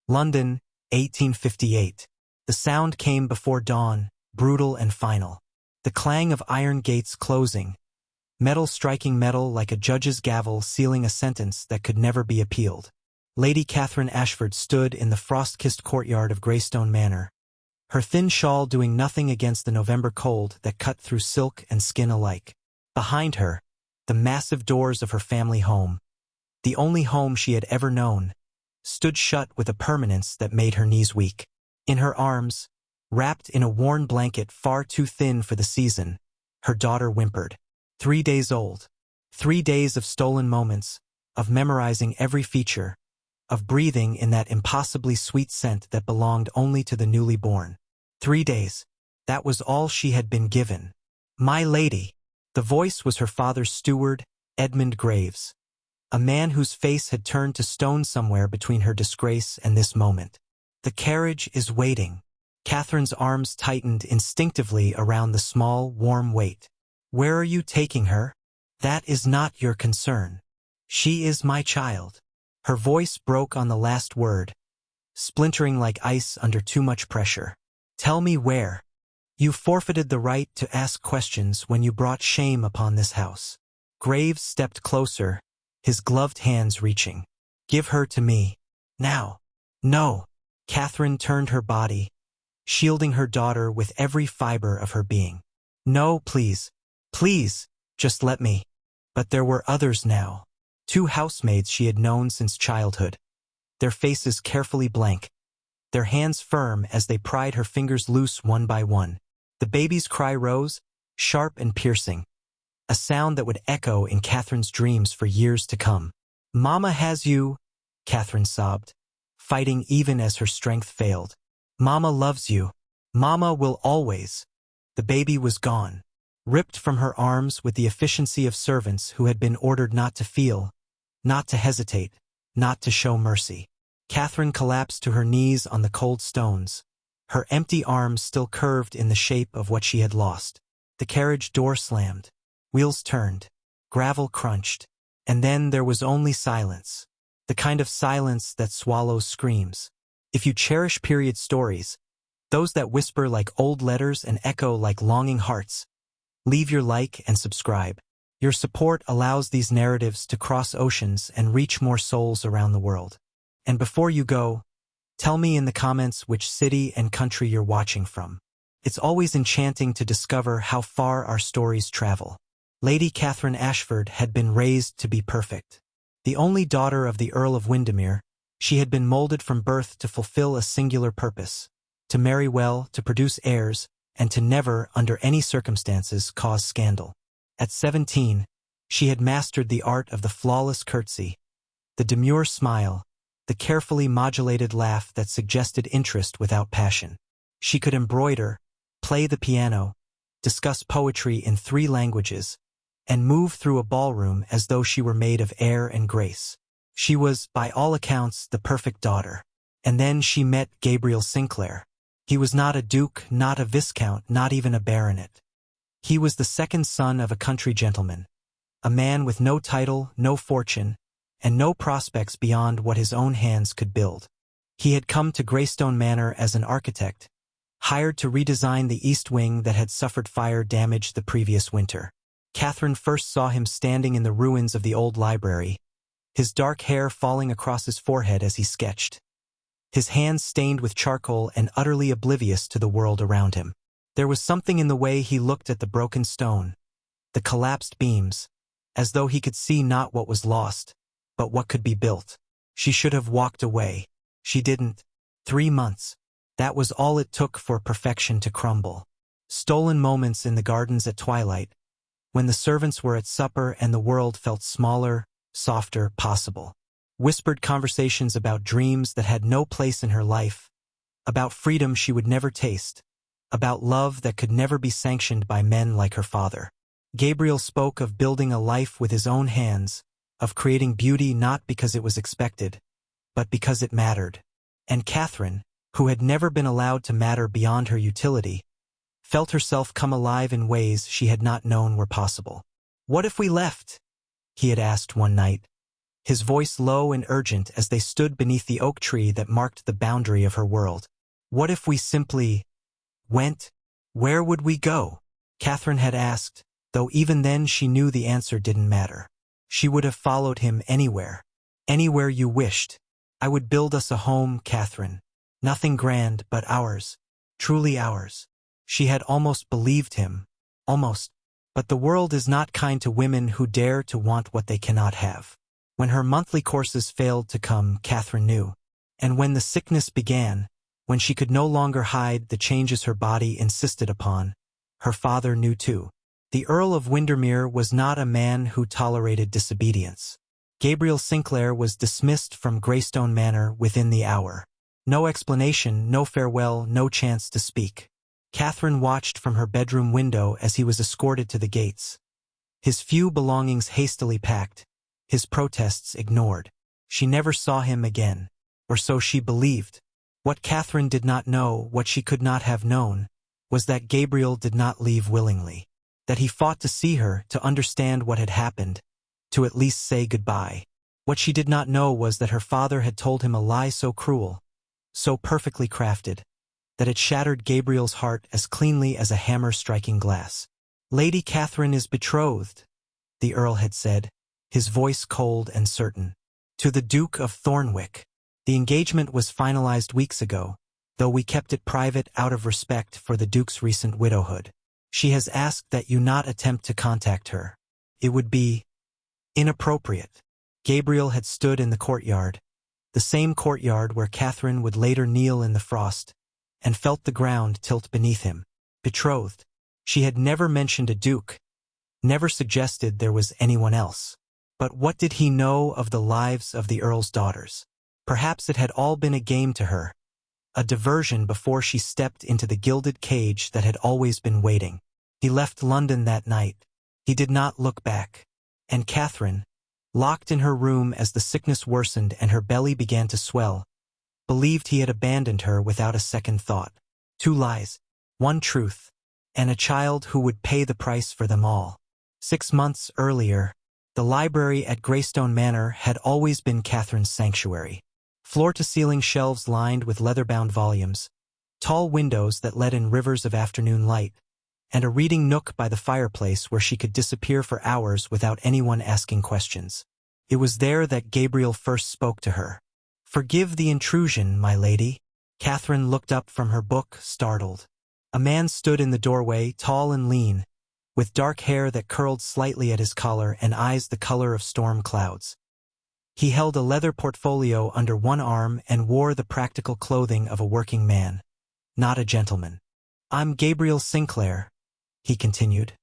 London, 1858. The sound came before dawn, brutal and final. The clang of iron gates closing, metal striking metal like a judge's gavel sealing a sentence that could never be appealed. Lady Catherine Ashford stood in the frost-kissed courtyard of Greystone Manor, her thin shawl doing nothing against the November cold that cut through silk and skin alike. Behind her, the massive doors of her family home, the only home she had ever known, stood shut with a permanence that made her knees weak. In her arms, wrapped in a worn blanket far too thin for the season, her daughter whimpered. 3 days old. 3 days of stolen moments, of memorizing every feature, of breathing in that impossibly sweet scent that belonged only to the newly born. 3 days. That was all she had been given. My lady. The voice was her father's steward, Edmund Graves, a man whose face had turned to stone somewhere between her disgrace and this moment. The carriage is waiting. Catherine's arms tightened instinctively around the small, warm weight. Where are you taking her? That is not your concern. She is my child. Her voice broke on the last word, splintering like ice under too much pressure. Tell me where. You forfeited the right to ask questions when you brought shame upon this house. Graves stepped closer, his gloved hands reaching. Give her to me. Now. No. Catherine turned her body, shielding her daughter with every fiber of her being. No, please. Please, just let me. But there were others now. 2 housemaids she had known since childhood, their faces carefully blank, their hands firm as they pried her fingers loose one by one. The baby's cry rose, sharp and piercing, a sound that would echo in Catherine's dreams for years to come. Mama has you, Catherine sobbed, fighting even as her strength failed. Mama loves you. Mama will always. The baby was gone, ripped from her arms with the efficiency of servants who had been ordered not to feel, not to hesitate, not to show mercy. Catherine collapsed to her knees on the cold stones, her empty arms still curved in the shape of what she had lost. The carriage door slammed, wheels turned, gravel crunched, and then there was only silence, the kind of silence that swallows screams. If you cherish period stories, those that whisper like old letters and echo like longing hearts, leave your like and subscribe. Your support allows these narratives to cross oceans and reach more souls around the world. And before you go, tell me in the comments which city and country you're watching from. It's always enchanting to discover how far our stories travel. Lady Catherine Ashford had been raised to be perfect. The only daughter of the Earl of Windermere, she had been molded from birth to fulfill a singular purpose, to marry well, to produce heirs, and to never, under any circumstances, cause scandal. At 17, she had mastered the art of the flawless curtsy, the demure smile, the carefully modulated laugh that suggested interest without passion. She could embroider, play the piano, discuss poetry in 3 languages, and move through a ballroom as though she were made of air and grace. She was, by all accounts, the perfect daughter. And then she met Gabriel Sinclair. He was not a duke, not a viscount, not even a baronet. He was the second son of a country gentleman, a man with no title, no fortune, and no prospects beyond what his own hands could build. He had come to Greystone Manor as an architect, hired to redesign the east wing that had suffered fire damage the previous winter. Catherine first saw him standing in the ruins of the old library, his dark hair falling across his forehead as he sketched, his hands stained with charcoal and utterly oblivious to the world around him. There was something in the way he looked at the broken stone, the collapsed beams, as though he could see not what was lost, but what could be built. She should have walked away. She didn't. 3 months. That was all it took for perfection to crumble. Stolen moments in the gardens at twilight, when the servants were at supper and the world felt smaller, softer, possible. Whispered conversations about dreams that had no place in her life, about freedom she would never taste, about love that could never be sanctioned by men like her father. Gabriel spoke of building a life with his own hands, of creating beauty not because it was expected, but because it mattered. And Catherine, who had never been allowed to matter beyond her utility, felt herself come alive in ways she had not known were possible. "What if we left?" he had asked one night, his voice low and urgent as they stood beneath the oak tree that marked the boundary of her world. What if we simply went? Where would we go? Catherine had asked, though even then she knew the answer didn't matter. She would have followed him anywhere. Anywhere you wished. I would build us a home, Catherine. Nothing grand, but ours. Truly ours. She had almost believed him. Almost. But the world is not kind to women who dare to want what they cannot have. When her monthly courses failed to come, Catherine knew. And when the sickness began, when she could no longer hide the changes her body insisted upon, her father knew too. The Earl of Windermere was not a man who tolerated disobedience. Gabriel Sinclair was dismissed from Greystone Manor within the hour. No explanation, no farewell, no chance to speak. Catherine watched from her bedroom window as he was escorted to the gates. His few belongings hastily packed, his protests ignored. She never saw him again, or so she believed. What Catherine did not know, what she could not have known, was that Gabriel did not leave willingly. That he fought to see her, to understand what had happened, to at least say goodbye. What she did not know was that her father had told him a lie so cruel, so perfectly crafted, that it shattered Gabriel's heart as cleanly as a hammer striking glass. Lady Catherine is betrothed, the Earl had said, his voice cold and certain. To the Duke of Thornwick. The engagement was finalized weeks ago, though we kept it private out of respect for the Duke's recent widowhood. She has asked that you not attempt to contact her. It would be inappropriate. Gabriel had stood in the courtyard, the same courtyard where Catherine would later kneel in the frost, and felt the ground tilt beneath him. Betrothed. She had never mentioned a duke, never suggested there was anyone else. But what did he know of the lives of the Earl's daughters? Perhaps it had all been a game to her, a diversion before she stepped into the gilded cage that had always been waiting. He left London that night. He did not look back. And Catherine, locked in her room as the sickness worsened and her belly began to swell, believed he had abandoned her without a second thought. 2 lies, 1 truth, and a child who would pay the price for them all. 6 months earlier, the library at Greystone Manor had always been Catherine's sanctuary. Floor-to-ceiling shelves lined with leather-bound volumes, tall windows that let in rivers of afternoon light, and a reading nook by the fireplace where she could disappear for hours without anyone asking questions. It was there that Gabriel first spoke to her. "Forgive the intrusion, my lady." Catherine looked up from her book, startled. A man stood in the doorway, tall and lean, with dark hair that curled slightly at his collar and eyes the color of storm clouds. He held a leather portfolio under one arm and wore the practical clothing of a working man, not a gentleman. "I'm Gabriel Sinclair," he continued,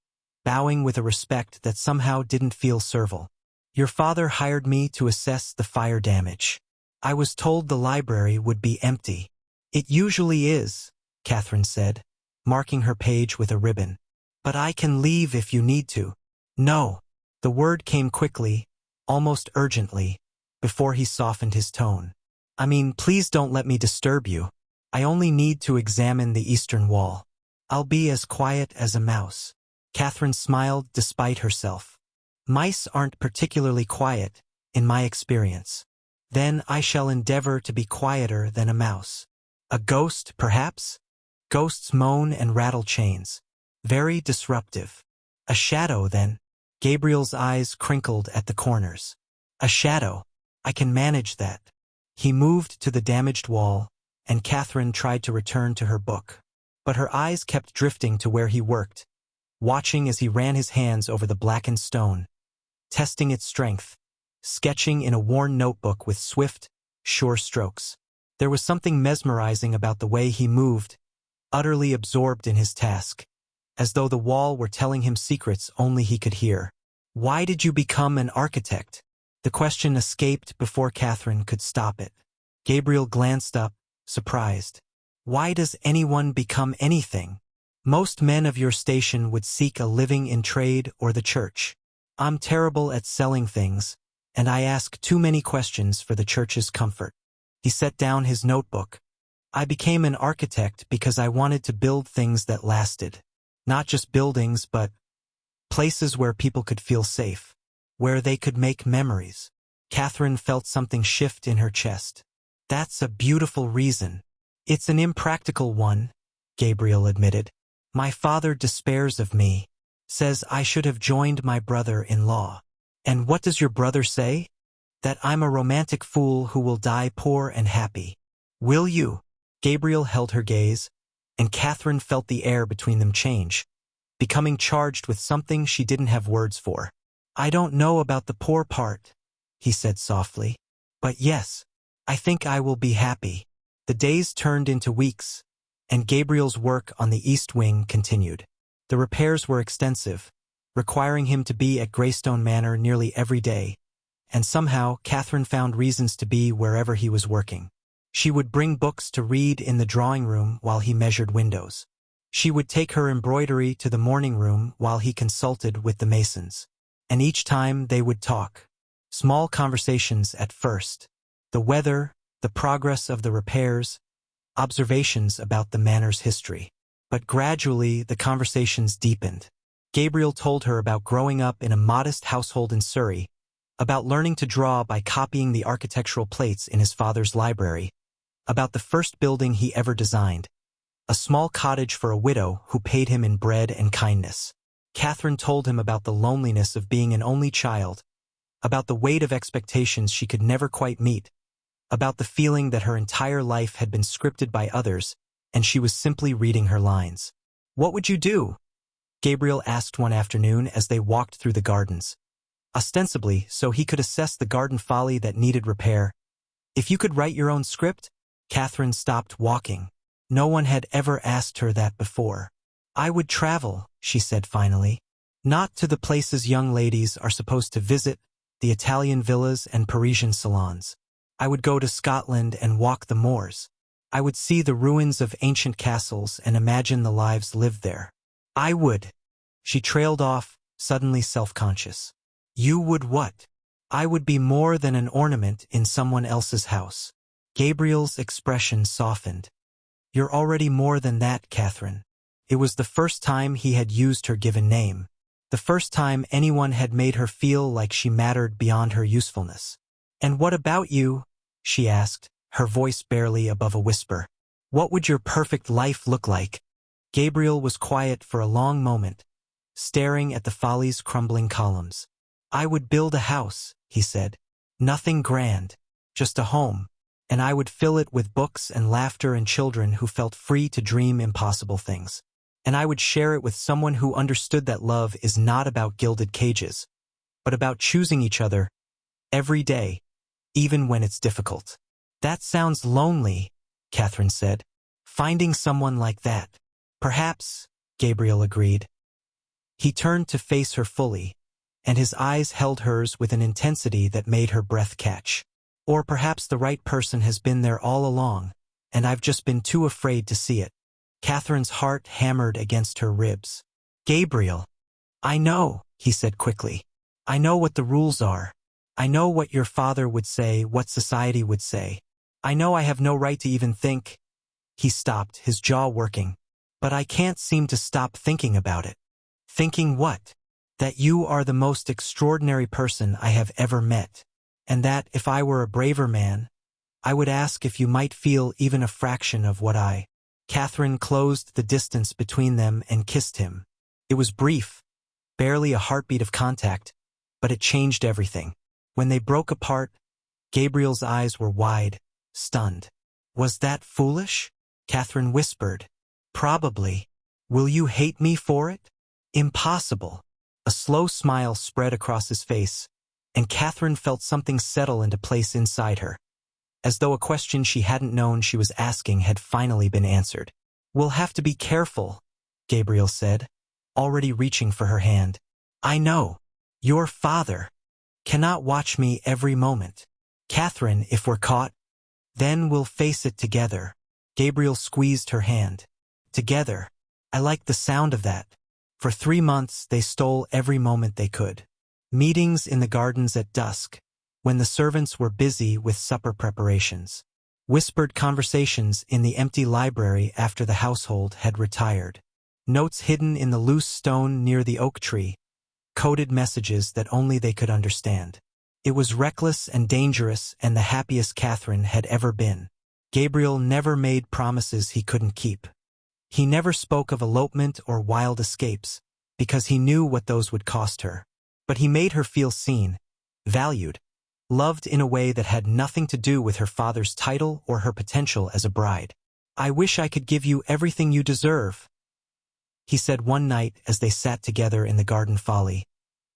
bowing with a respect that somehow didn't feel servile. "Your father hired me to assess the fire damage. I was told the library would be empty." "It usually is," Catherine said, marking her page with a ribbon. "But I can leave if you need to." "No." The word came quickly, almost urgently, before he softened his tone. "I mean, please don't let me disturb you. I only need to examine the eastern wall. I'll be as quiet as a mouse." Catherine smiled despite herself. "Mice aren't particularly quiet, in my experience." "Then I shall endeavor to be quieter than a mouse." "A ghost, perhaps?" "Ghosts moan and rattle chains. Very disruptive." "A shadow, then?" Gabriel's eyes crinkled at the corners. "A shadow. I can manage that." He moved to the damaged wall, and Catherine tried to return to her book. But her eyes kept drifting to where he worked, watching as he ran his hands over the blackened stone, testing its strength, sketching in a worn notebook with swift, sure strokes. There was something mesmerizing about the way he moved, utterly absorbed in his task, as though the wall were telling him secrets only he could hear. "Why did you become an architect?" The question escaped before Catherine could stop it. Gabriel glanced up, surprised. "Why does anyone become anything? Most men of your station would seek a living in trade or the church. I'm terrible at selling things, and I ask too many questions for the church's comfort." He set down his notebook. "I became an architect because I wanted to build things that lasted. Not just buildings, but places where people could feel safe, where they could make memories." Catherine felt something shift in her chest. That's a beautiful reason. It's an impractical one, Gabriel admitted. My father despairs of me, says I should have joined my brother-in-law. And what does your brother say? That I'm a romantic fool who will die poor and happy. Will you? Gabriel held her gaze, and Catherine felt the air between them change, becoming charged with something she didn't have words for. I don't know about the poor part, he said softly. But yes, I think I will be happy. The days turned into weeks, and Gabriel's work on the East Wing continued. The repairs were extensive, requiring him to be at Greystone Manor nearly every day, and somehow Catherine found reasons to be wherever he was working. She would bring books to read in the drawing room while he measured windows. She would take her embroidery to the morning room while he consulted with the masons. And each time they would talk. Small conversations at first. The weather, the progress of the repairs, observations about the manor's history. But gradually the conversations deepened. Gabriel told her about growing up in a modest household in Surrey, about learning to draw by copying the architectural plates in his father's library, about the first building he ever designed, a small cottage for a widow who paid him in bread and kindness. Catherine told him about the loneliness of being an only child, about the weight of expectations she could never quite meet, about the feeling that her entire life had been scripted by others, and she was simply reading her lines. What would you do? Gabriel asked one afternoon as they walked through the gardens. Ostensibly, so he could assess the garden folly that needed repair. If you could write your own script? Catherine stopped walking. No one had ever asked her that before. I would travel, she said finally. Not to the places young ladies are supposed to visit, the Italian villas and Parisian salons. I would go to Scotland and walk the moors. I would see the ruins of ancient castles and imagine the lives lived there. I would. She trailed off, suddenly self-conscious. You would what? I would be more than an ornament in someone else's house. Gabriel's expression softened. You're already more than that, Catherine. It was the first time he had used her given name. The first time anyone had made her feel like she mattered beyond her usefulness. And what about you? She asked, her voice barely above a whisper. What would your perfect life look like? Gabriel was quiet for a long moment, staring at the Follies' crumbling columns. I would build a house, he said. Nothing grand, just a home. And I would fill it with books and laughter and children who felt free to dream impossible things. And I would share it with someone who understood that love is not about gilded cages, but about choosing each other every day, even when it's difficult. That sounds lonely, Catherine said. Finding someone like that. Perhaps, Gabriel agreed. He turned to face her fully, and his eyes held hers with an intensity that made her breath catch. Or perhaps the right person has been there all along, and I've just been too afraid to see it. Catherine's heart hammered against her ribs. Gabriel. I know, he said quickly. I know what the rules are. I know what your father would say, what society would say. I know I have no right to even think. He stopped, his jaw working. But I can't seem to stop thinking about it. Thinking what? That you are the most extraordinary person I have ever met. And that, if I were a braver man, I would ask if you might feel even a fraction of what I. Catherine closed the distance between them and kissed him. It was brief, barely a heartbeat of contact, but it changed everything. When they broke apart, Gabriel's eyes were wide, stunned. Was that foolish? Catherine whispered. Probably. Will you hate me for it? Impossible. A slow smile spread across his face, and Catherine felt something settle into place inside her, as though a question she hadn't known she was asking had finally been answered. We'll have to be careful, Gabriel said, already reaching for her hand. I know. Your father cannot watch me every moment. Catherine, if we're caught, then we'll face it together. Gabriel squeezed her hand. Together. I liked the sound of that. For 3 months, they stole every moment they could. Meetings in the gardens at dusk, when the servants were busy with supper preparations. Whispered conversations in the empty library after the household had retired. Notes hidden in the loose stone near the oak tree, coded messages that only they could understand. It was reckless and dangerous and the happiest Catherine had ever been. Gabriel never made promises he couldn't keep. He never spoke of elopement or wild escapes, because he knew what those would cost her. But he made her feel seen, valued, loved in a way that had nothing to do with her father's title or her potential as a bride. "I wish I could give you everything you deserve," he said one night as they sat together in the garden folly,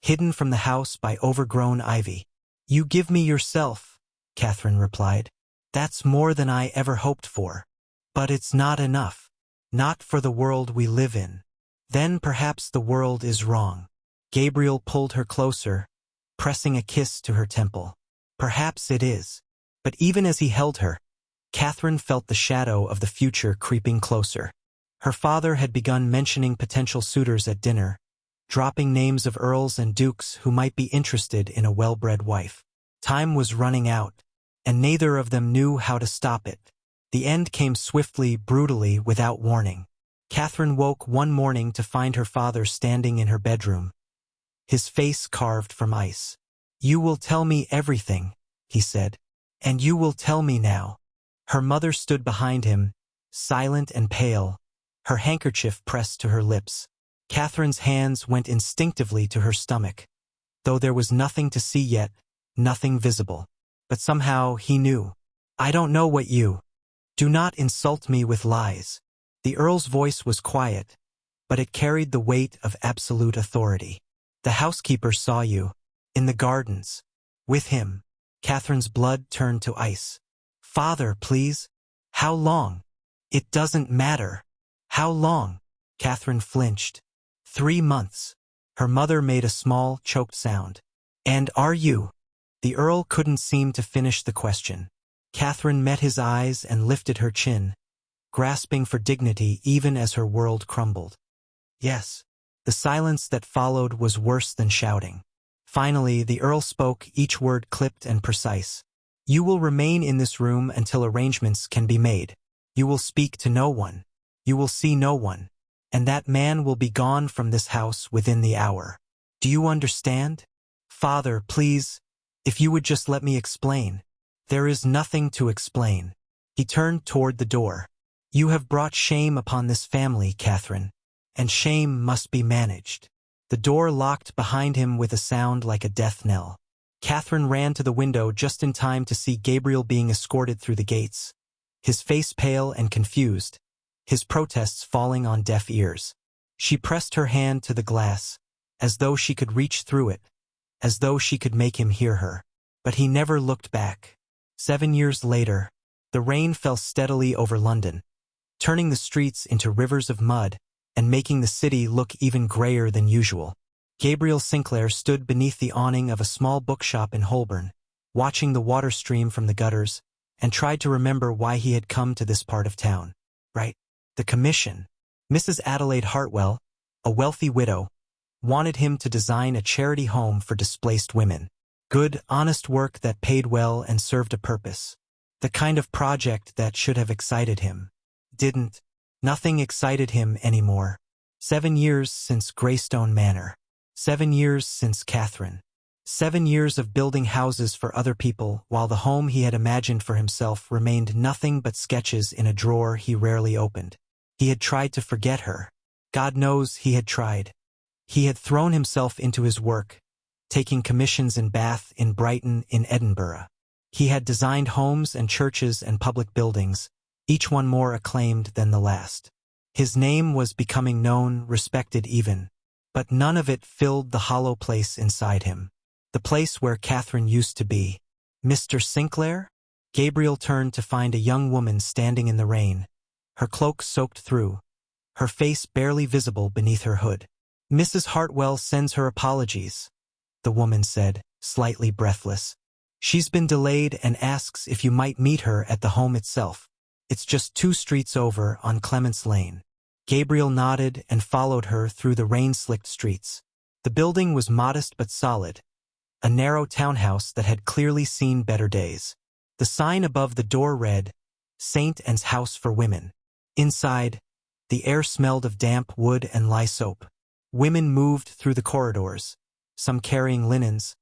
hidden from the house by overgrown ivy. "You give me yourself," Catherine replied. "That's more than I ever hoped for. But it's not enough. Not for the world we live in. Then perhaps the world is wrong." Gabriel pulled her closer, pressing a kiss to her temple. "Perhaps it is." But even as he held her, Catherine felt the shadow of the future creeping closer. Her father had begun mentioning potential suitors at dinner, dropping names of earls and dukes who might be interested in a well-bred wife. Time was running out, and neither of them knew how to stop it. The end came swiftly, brutally, without warning. Catherine woke one morning to find her father standing in her bedroom, his face carved from ice. "You will tell me everything," he said. "And you will tell me now." Her mother stood behind him, silent and pale, her handkerchief pressed to her lips. Catherine's hands went instinctively to her stomach, though there was nothing to see yet, nothing visible. But somehow he knew. "I don't know what you. Do not insult me with lies." The Earl's voice was quiet, but it carried the weight of absolute authority. "The housekeeper saw you, in the gardens, with him." Catherine's blood turned to ice. "Father, please. How long?" "It doesn't matter." "How long?" Catherine flinched. 3 months. Her mother made a small, choked sound. "And are you?" The Earl couldn't seem to finish the question. Catherine met his eyes and lifted her chin, grasping for dignity even as her world crumbled. "Yes." The silence that followed was worse than shouting. Finally, the Earl spoke, each word clipped and precise. "You will remain in this room until arrangements can be made. You will speak to no one. You will see no one. And that man will be gone from this house within the hour. Do you understand?" "Father, please, if you would just let me explain." "There is nothing to explain." He turned toward the door. "You have brought shame upon this family, Catherine, and shame must be managed." The door locked behind him with a sound like a death knell. Catherine ran to the window just in time to see Gabriel being escorted through the gates, his face pale and confused, his protests falling on deaf ears. She pressed her hand to the glass, as though she could reach through it, as though she could make him hear her. But he never looked back. 7 years later, the rain fell steadily over London, turning the streets into rivers of mud and making the city look even grayer than usual. Gabriel Sinclair stood beneath the awning of a small bookshop in Holborn, watching the water stream from the gutters, and tried to remember why he had come to this part of town. Right. The commission. Mrs. Adelaide Hartwell, a wealthy widow, wanted him to design a charity home for displaced women. Good, honest work that paid well and served a purpose. The kind of project that should have excited him. Didn't. Nothing excited him anymore. 7 years since Greystone Manor. 7 years since Catherine. 7 years of building houses for other people while the home he had imagined for himself remained nothing but sketches in a drawer he rarely opened. He had tried to forget her. God knows he had tried. He had thrown himself into his work, taking commissions in Bath, in Brighton, in Edinburgh. He had designed homes and churches and public buildings, each one more acclaimed than the last. His name was becoming known, respected even, but none of it filled the hollow place inside him. The place where Catherine used to be. "Mr. Sinclair?" Gabriel turned to find a young woman standing in the rain, her cloak soaked through, her face barely visible beneath her hood. "Mrs. Hartwell sends her apologies," the woman said, slightly breathless. "She's been delayed and asks if you might meet her at the home itself. It's just 2 streets over on Clements Lane." Gabriel nodded and followed her through the rain-slicked streets. The building was modest but solid, a narrow townhouse that had clearly seen better days. The sign above the door read, "St. Anne's House for Women." Inside, the air smelled of damp wood and lye soap. Women moved through the corridors, some carrying linens,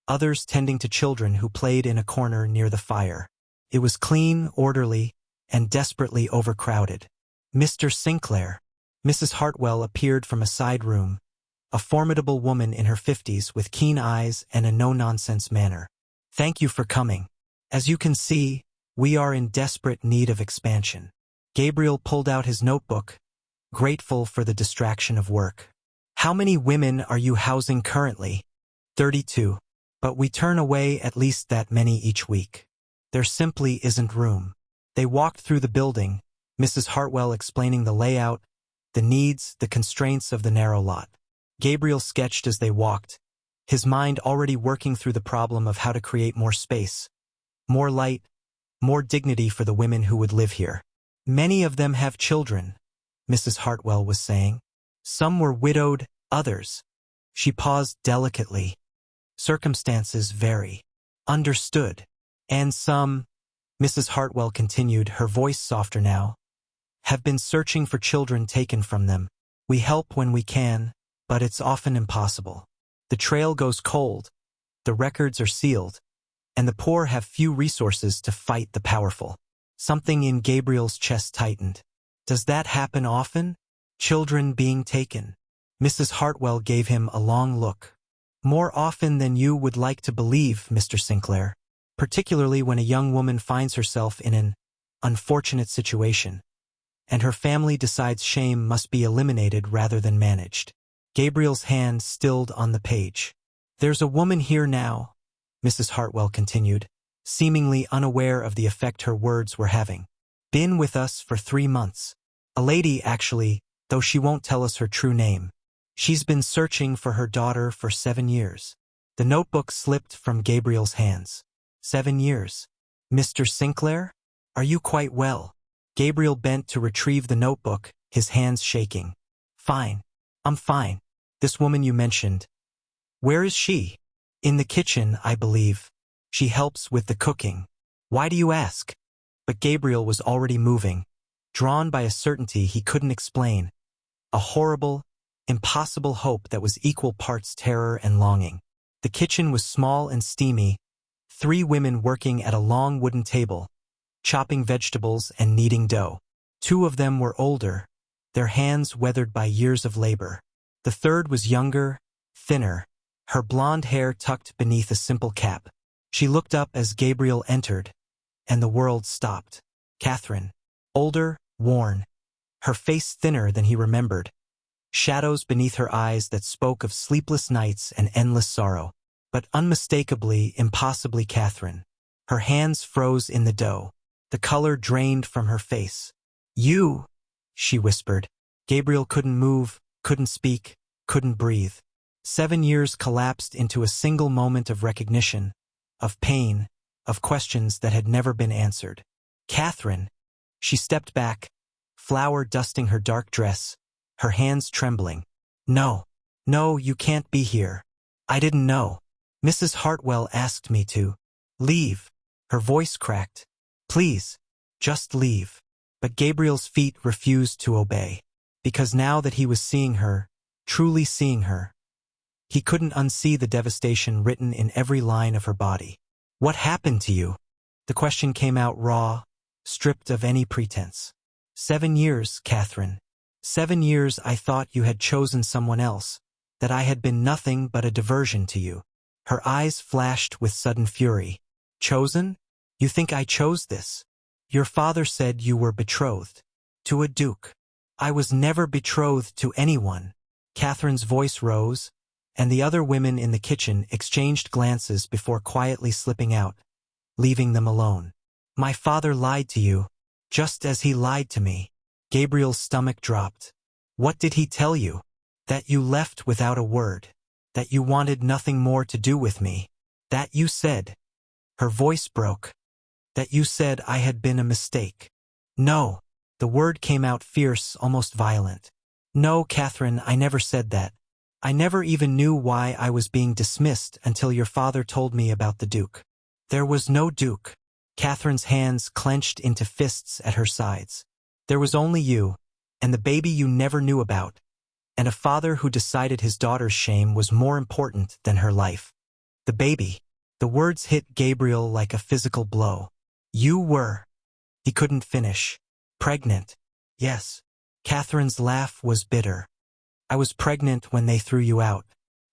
others tending to children who played in a corner near the fire. It was clean, orderly, and desperately overcrowded. Mr. Sinclair. Mrs. Hartwell appeared from a side room, a formidable woman in her 50s with keen eyes and a no-nonsense manner. Thank you for coming. As you can see, we are in desperate need of expansion. Gabriel pulled out his notebook, grateful for the distraction of work. How many women are you housing currently? 32. But we turn away at least that many each week. There simply isn't room. They walked through the building, Mrs. Hartwell explaining the layout, the needs, the constraints of the narrow lot. Gabriel sketched as they walked, his mind already working through the problem of how to create more space, more light, more dignity for the women who would live here. Many of them have children, Mrs. Hartwell was saying. Some were widowed, others. She paused delicately. Circumstances vary. Understood. And some, Mrs. Hartwell continued, her voice softer now, have been searching for children taken from them. We help when we can, but it's often impossible. The trail goes cold, the records are sealed, and the poor have few resources to fight the powerful. Something in Gabriel's chest tightened. Does that happen often? Children being taken? Mrs. Hartwell gave him a long look. More often than you would like to believe, Mr. Sinclair, particularly when a young woman finds herself in an unfortunate situation, and her family decides shame must be eliminated rather than managed. Gabriel's hand stilled on the page. There's a woman here now, Mrs. Hartwell continued, seemingly unaware of the effect her words were having. Been with us for 3 months. A lady, actually, though she won't tell us her true name. She's been searching for her daughter for 7 years. The notebook slipped from Gabriel's hands. 7 years. Mr. Sinclair? Are you quite well? Gabriel bent to retrieve the notebook, his hands shaking. Fine. I'm fine. This woman you mentioned. Where is she? In the kitchen, I believe. She helps with the cooking. Why do you ask? But Gabriel was already moving, drawn by a certainty he couldn't explain. A horrible, impossible hope that was equal parts terror and longing. The kitchen was small and steamy, 3 women working at a long wooden table, chopping vegetables and kneading dough. 2 of them were older, their hands weathered by years of labor. The third was younger, thinner, her blonde hair tucked beneath a simple cap. She looked up as Gabriel entered, and the world stopped. Catherine. Older, worn, her face thinner than he remembered, shadows beneath her eyes that spoke of sleepless nights and endless sorrow, but unmistakably, impossibly Catherine. Her hands froze in the dough. The color drained from her face. You, she whispered. Gabriel couldn't move, couldn't speak, couldn't breathe. 7 years collapsed into a single moment of recognition, of pain, of questions that had never been answered. Catherine. She stepped back, flour dusting her dark dress, her hands trembling. No, no, you can't be here. I didn't know. Mrs. Hartwell asked me to. Leave. Her voice cracked. Please, just leave. But Gabriel's feet refused to obey, because now that he was seeing her, truly seeing her, he couldn't unsee the devastation written in every line of her body. What happened to you? The question came out raw, stripped of any pretense. 7 years, Catherine. 7 years I thought you had chosen someone else, that I had been nothing but a diversion to you. Her eyes flashed with sudden fury. Chosen? You think I chose this? Your father said you were betrothed. To a duke. I was never betrothed to anyone. Catherine's voice rose, and the other women in the kitchen exchanged glances before quietly slipping out, leaving them alone. My father lied to you, just as he lied to me. Gabriel's stomach dropped. What did he tell you? That you left without a word. That you wanted nothing more to do with me. That you said. Her voice broke. That you said I had been a mistake. No. The word came out fierce, almost violent. No, Catherine, I never said that. I never even knew why I was being dismissed until your father told me about the Duke. There was no Duke. Catherine's hands clenched into fists at her sides. There was only you, and the baby you never knew about, and a father who decided his daughter's shame was more important than her life. The baby. The words hit Gabriel like a physical blow. You were. He couldn't finish. Pregnant. Yes. Catherine's laugh was bitter. I was pregnant when they threw you out.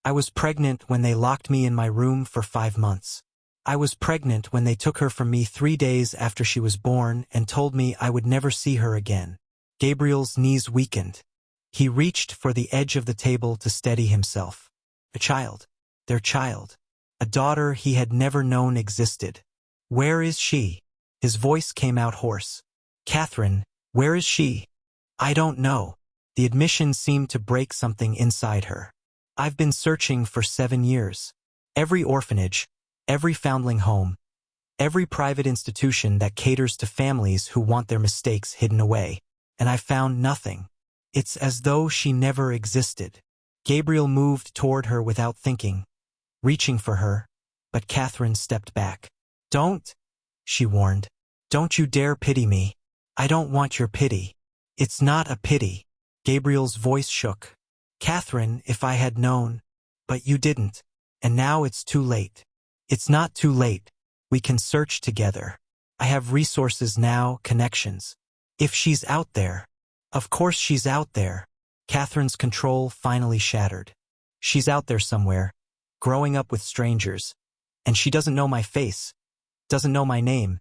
I was pregnant when they locked me in my room for 5 months. I was pregnant when they took her from me 3 days after she was born and told me I would never see her again. Gabriel's knees weakened. He reached for the edge of the table to steady himself. A child. Their child. A daughter he had never known existed. Where is she? His voice came out hoarse. Catherine, where is she? I don't know. The admission seemed to break something inside her. I've been searching for 7 years. Every orphanage, every foundling home, every private institution that caters to families who want their mistakes hidden away, and I found nothing. It's as though she never existed. Gabriel moved toward her without thinking, reaching for her, but Catherine stepped back. Don't, she warned. Don't you dare pity me. I don't want your pity. It's not a pity. Gabriel's voice shook. Catherine, if I had known. But you didn't. And now it's too late. It's not too late. We can search together. I have resources now, connections. If she's out there. Of course she's out there. Catherine's control finally shattered. She's out there somewhere, growing up with strangers. And she doesn't know my face. Doesn't know my name.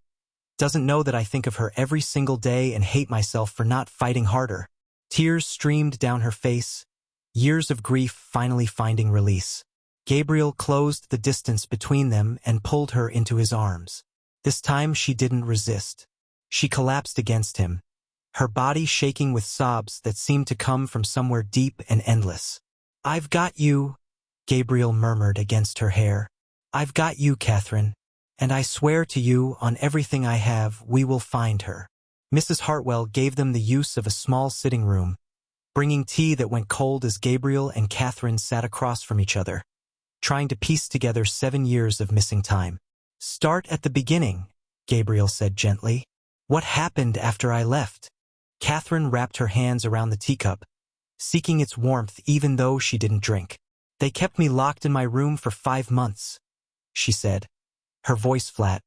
Doesn't know that I think of her every single day and hate myself for not fighting harder. Tears streamed down her face. Years of grief finally finding release. Gabriel closed the distance between them and pulled her into his arms. This time she didn't resist. She collapsed against him, her body shaking with sobs that seemed to come from somewhere deep and endless. I've got you, Gabriel murmured against her hair. I've got you, Catherine. And I swear to you, on everything I have, we will find her. Mrs. Hartwell gave them the use of a small sitting room, bringing tea that went cold as Gabriel and Catherine sat across from each other, trying to piece together 7 years of missing time. Start at the beginning, Gabriel said gently. What happened after I left? Catherine wrapped her hands around the teacup, seeking its warmth even though she didn't drink. They kept me locked in my room for 5 months, she said, her voice flat,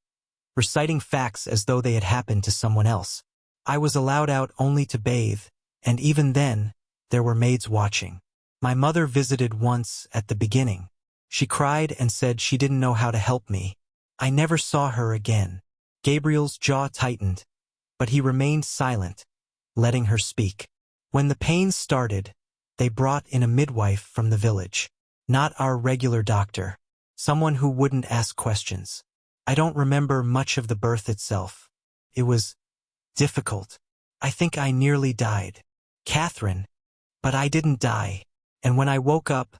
reciting facts as though they had happened to someone else. I was allowed out only to bathe, and even then, there were maids watching. My mother visited once at the beginning. She cried and said she didn't know how to help me. I never saw her again. Gabriel's jaw tightened, but he remained silent, letting her speak. When the pains started, they brought in a midwife from the village. Not our regular doctor. Someone who wouldn't ask questions. I don't remember much of the birth itself. It was difficult. I think I nearly died. Catherine. But I didn't die. And when I woke up,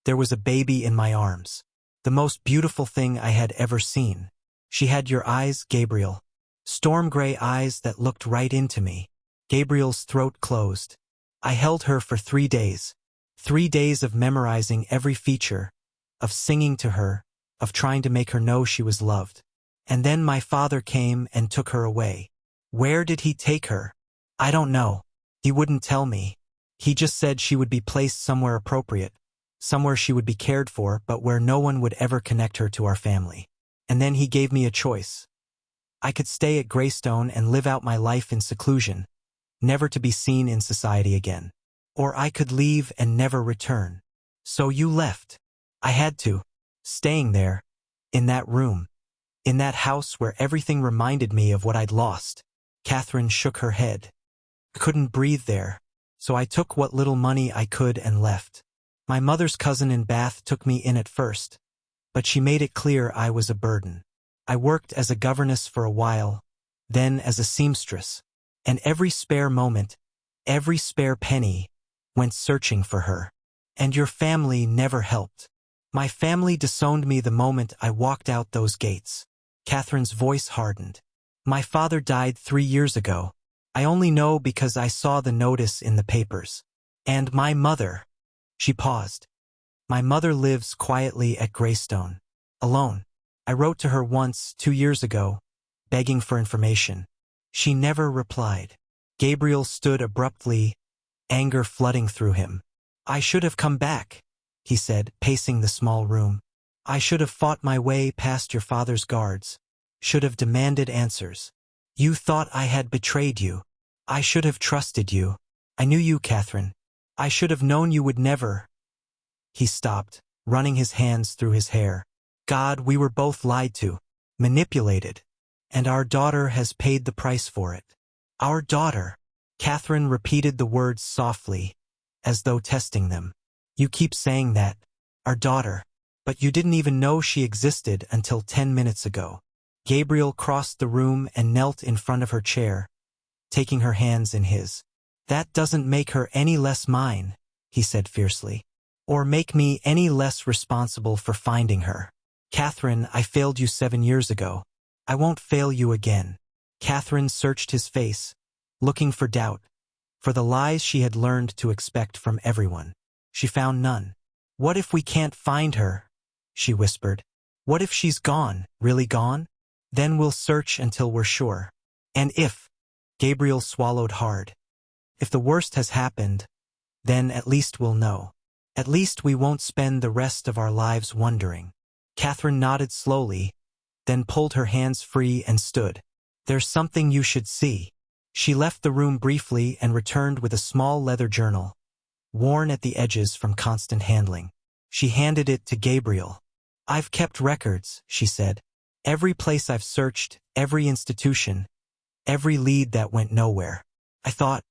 there was a baby in my arms. The most beautiful thing I had ever seen. She had your eyes, Gabriel. Storm gray eyes that looked right into me. Gabriel's throat closed. I held her for 3 days. 3 days of memorizing every feature, of singing to her, of trying to make her know she was loved. And then my father came and took her away. Where did he take her? I don't know. He wouldn't tell me. He just said she would be placed somewhere appropriate, somewhere she would be cared for, but where no one would ever connect her to our family. And then he gave me a choice. I could stay at Greystone and live out my life in seclusion, never to be seen in society again. Or I could leave and never return. So you left. I had to. Staying there, in that room, in that house where everything reminded me of what I'd lost. Catherine shook her head. I couldn't breathe there, so I took what little money I could and left. My mother's cousin in Bath took me in at first, but she made it clear I was a burden. I worked as a governess for a while, then as a seamstress, and every spare moment, every spare penny, went searching for her. And your family never helped. My family disowned me the moment I walked out those gates. Catherine's voice hardened. My father died 3 years ago. I only know because I saw the notice in the papers. And my mother. She paused. My mother lives quietly at Greystone, alone. I wrote to her once 2 years ago, begging for information. She never replied. Gabriel stood abruptly, anger flooding through him. I should have come back, he said, pacing the small room. I should have fought my way past your father's guards. Should have demanded answers. You thought I had betrayed you. I should have trusted you. I knew you, Catherine. I should have known you would never. He stopped, running his hands through his hair. God, we were both lied to, manipulated. And our daughter has paid the price for it. Our daughter. Catherine repeated the words softly, as though testing them. You keep saying that. Our daughter. But you didn't even know she existed until 10 minutes ago. Gabriel crossed the room and knelt in front of her chair, taking her hands in his. That doesn't make her any less mine, he said fiercely. Or make me any less responsible for finding her. Catherine, I failed you 7 years ago. I won't fail you again. Catherine searched his face, looking for doubt, for the lies she had learned to expect from everyone. She found none. What if we can't find her? She whispered. What if she's gone, really gone? Then we'll search until we're sure. And if, Gabriel swallowed hard. If the worst has happened, then at least we'll know. At least we won't spend the rest of our lives wondering. Catherine nodded slowly, then pulled her hands free and stood. There's something you should see. She left the room briefly and returned with a small leather journal, worn at the edges from constant handling. She handed it to Gabriel. I've kept records, she said. Every place I've searched, every institution, every lead that went nowhere. I thought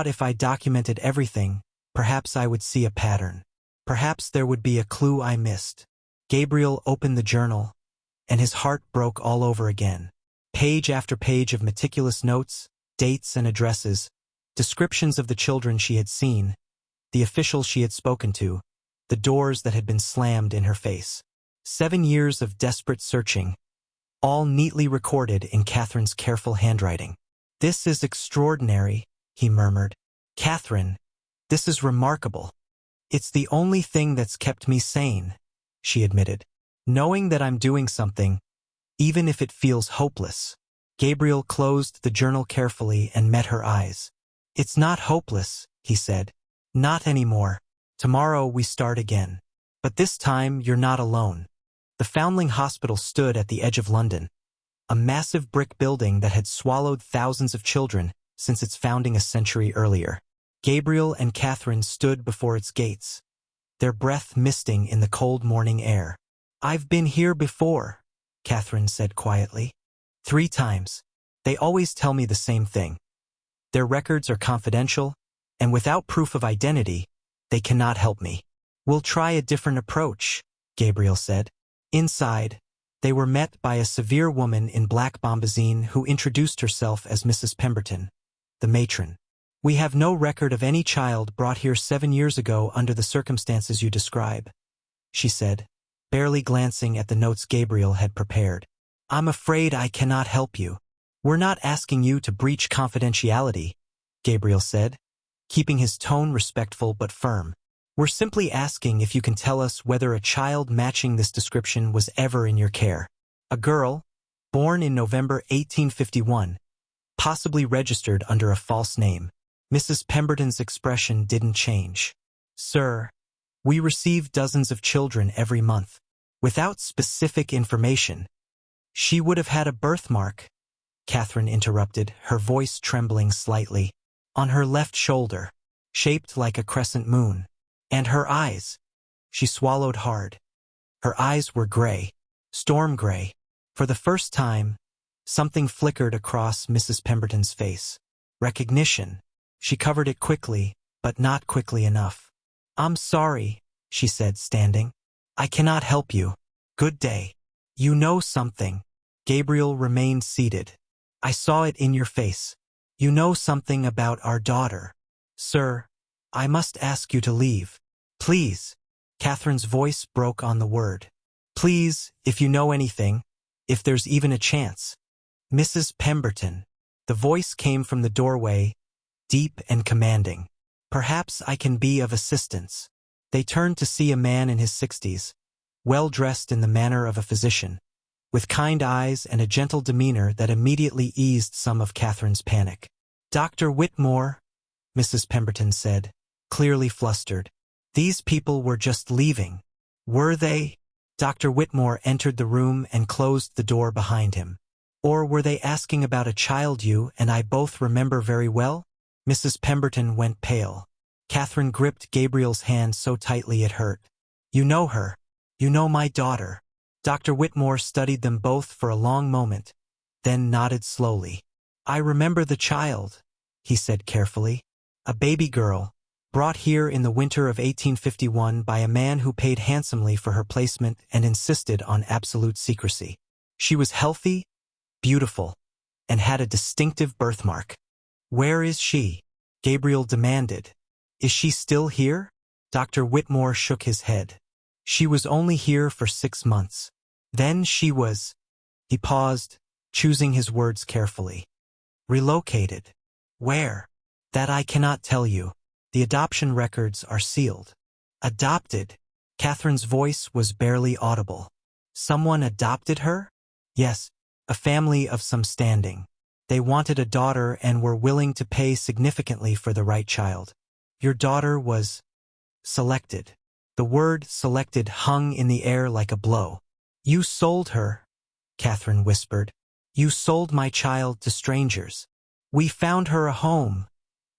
if I documented everything, perhaps I would see a pattern. Perhaps there would be a clue I missed. Gabriel opened the journal, and his heart broke all over again. Page after page of meticulous notes, dates and addresses, descriptions of the children she had seen, the officials she had spoken to, the doors that had been slammed in her face. 7 years of desperate searching, all neatly recorded in Catherine's careful handwriting. This is extraordinary, he murmured. Catherine, this is remarkable. It's the only thing that's kept me sane, she admitted. Knowing that I'm doing something, even if it feels hopeless. Gabriel closed the journal carefully and met her eyes. It's not hopeless, he said. Not anymore. Tomorrow we start again. But this time you're not alone. The Foundling Hospital stood at the edge of London, a massive brick building that had swallowed thousands of children since its founding a century earlier. Gabriel and Catherine stood before its gates, their breath misting in the cold morning air. I've been here before, Catherine said quietly. 3 times. They always tell me the same thing. Their records are confidential, and without proof of identity, they cannot help me. We'll try a different approach, Gabriel said. Inside, they were met by a severe woman in black bombazine who introduced herself as Mrs. Pemberton, the matron. We have no record of any child brought here 7 years ago under the circumstances you describe, she said, barely glancing at the notes Gabriel had prepared. I'm afraid I cannot help you. We're not asking you to breach confidentiality, Gabriel said, keeping his tone respectful but firm. We're simply asking if you can tell us whether a child matching this description was ever in your care. A girl, born in November 1851, possibly registered under a false name. Mrs. Pemberton's expression didn't change. Sir, we receive dozens of children every month. Without specific information, she would have had a birthmark, Catherine interrupted, her voice trembling slightly, on her left shoulder, shaped like a crescent moon. And her eyes. She swallowed hard. Her eyes were gray, storm gray. For the first time, something flickered across Mrs. Pemberton's face. Recognition. She covered it quickly, but not quickly enough. I'm sorry, she said, standing. I cannot help you. Good day. You know something. Gabriel remained seated. I saw it in your face. You know something about our daughter. Sir, I must ask you to leave. Please. Catherine's voice broke on the word. Please, if you know anything, if there's even a chance. Mrs. Pemberton. The voice came from the doorway, deep and commanding. Perhaps I can be of assistance. They turned to see a man in his 60s, well-dressed in the manner of a physician, with kind eyes and a gentle demeanor that immediately eased some of Catherine's panic. Dr. Whitmore, Mrs. Pemberton said, clearly flustered. These people were just leaving. Were they? Dr. Whitmore entered the room and closed the door behind him. Or were they asking about a child you and I both remember very well? Mrs. Pemberton went pale. Catherine gripped Gabriel's hand so tightly it hurt. You know her. You know my daughter. Dr. Whitmore studied them both for a long moment, then nodded slowly. I remember the child, he said carefully. A baby girl, brought here in the winter of 1851 by a man who paid handsomely for her placement and insisted on absolute secrecy. She was healthy, beautiful, and had a distinctive birthmark. Where is she? Gabriel demanded. Is she still here? Dr. Whitmore shook his head. She was only here for 6 months. Then she was... He paused, choosing his words carefully. Relocated. Where? That I cannot tell you. The adoption records are sealed. Adopted? Catherine's voice was barely audible. Someone adopted her? Yes, a family of some standing. They wanted a daughter and were willing to pay significantly for the right child. Your daughter was... selected. The word selected hung in the air like a blow. You sold her, Catherine whispered. You sold my child to strangers. We found her a home,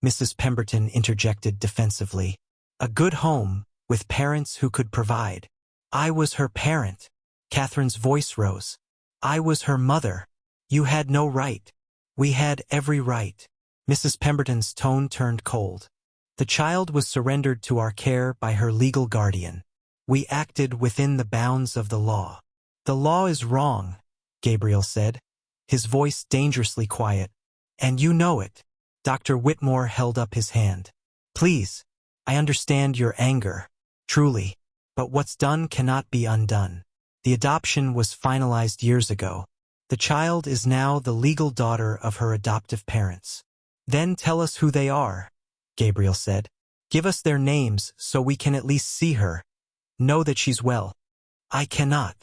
Mrs. Pemberton interjected defensively. A good home, with parents who could provide. I was her parent. Catherine's voice rose. I was her mother. You had no right. We had every right. Mrs. Pemberton's tone turned cold. The child was surrendered to our care by her legal guardian. We acted within the bounds of the law. The law is wrong, Gabriel said, his voice dangerously quiet. And you know it. Dr. Whitmore held up his hand. Please, I understand your anger, truly, but what's done cannot be undone. The adoption was finalized years ago. The child is now the legal daughter of her adoptive parents. Then tell us who they are, Gabriel said. Give us their names so we can at least see her. Know that she's well. I cannot.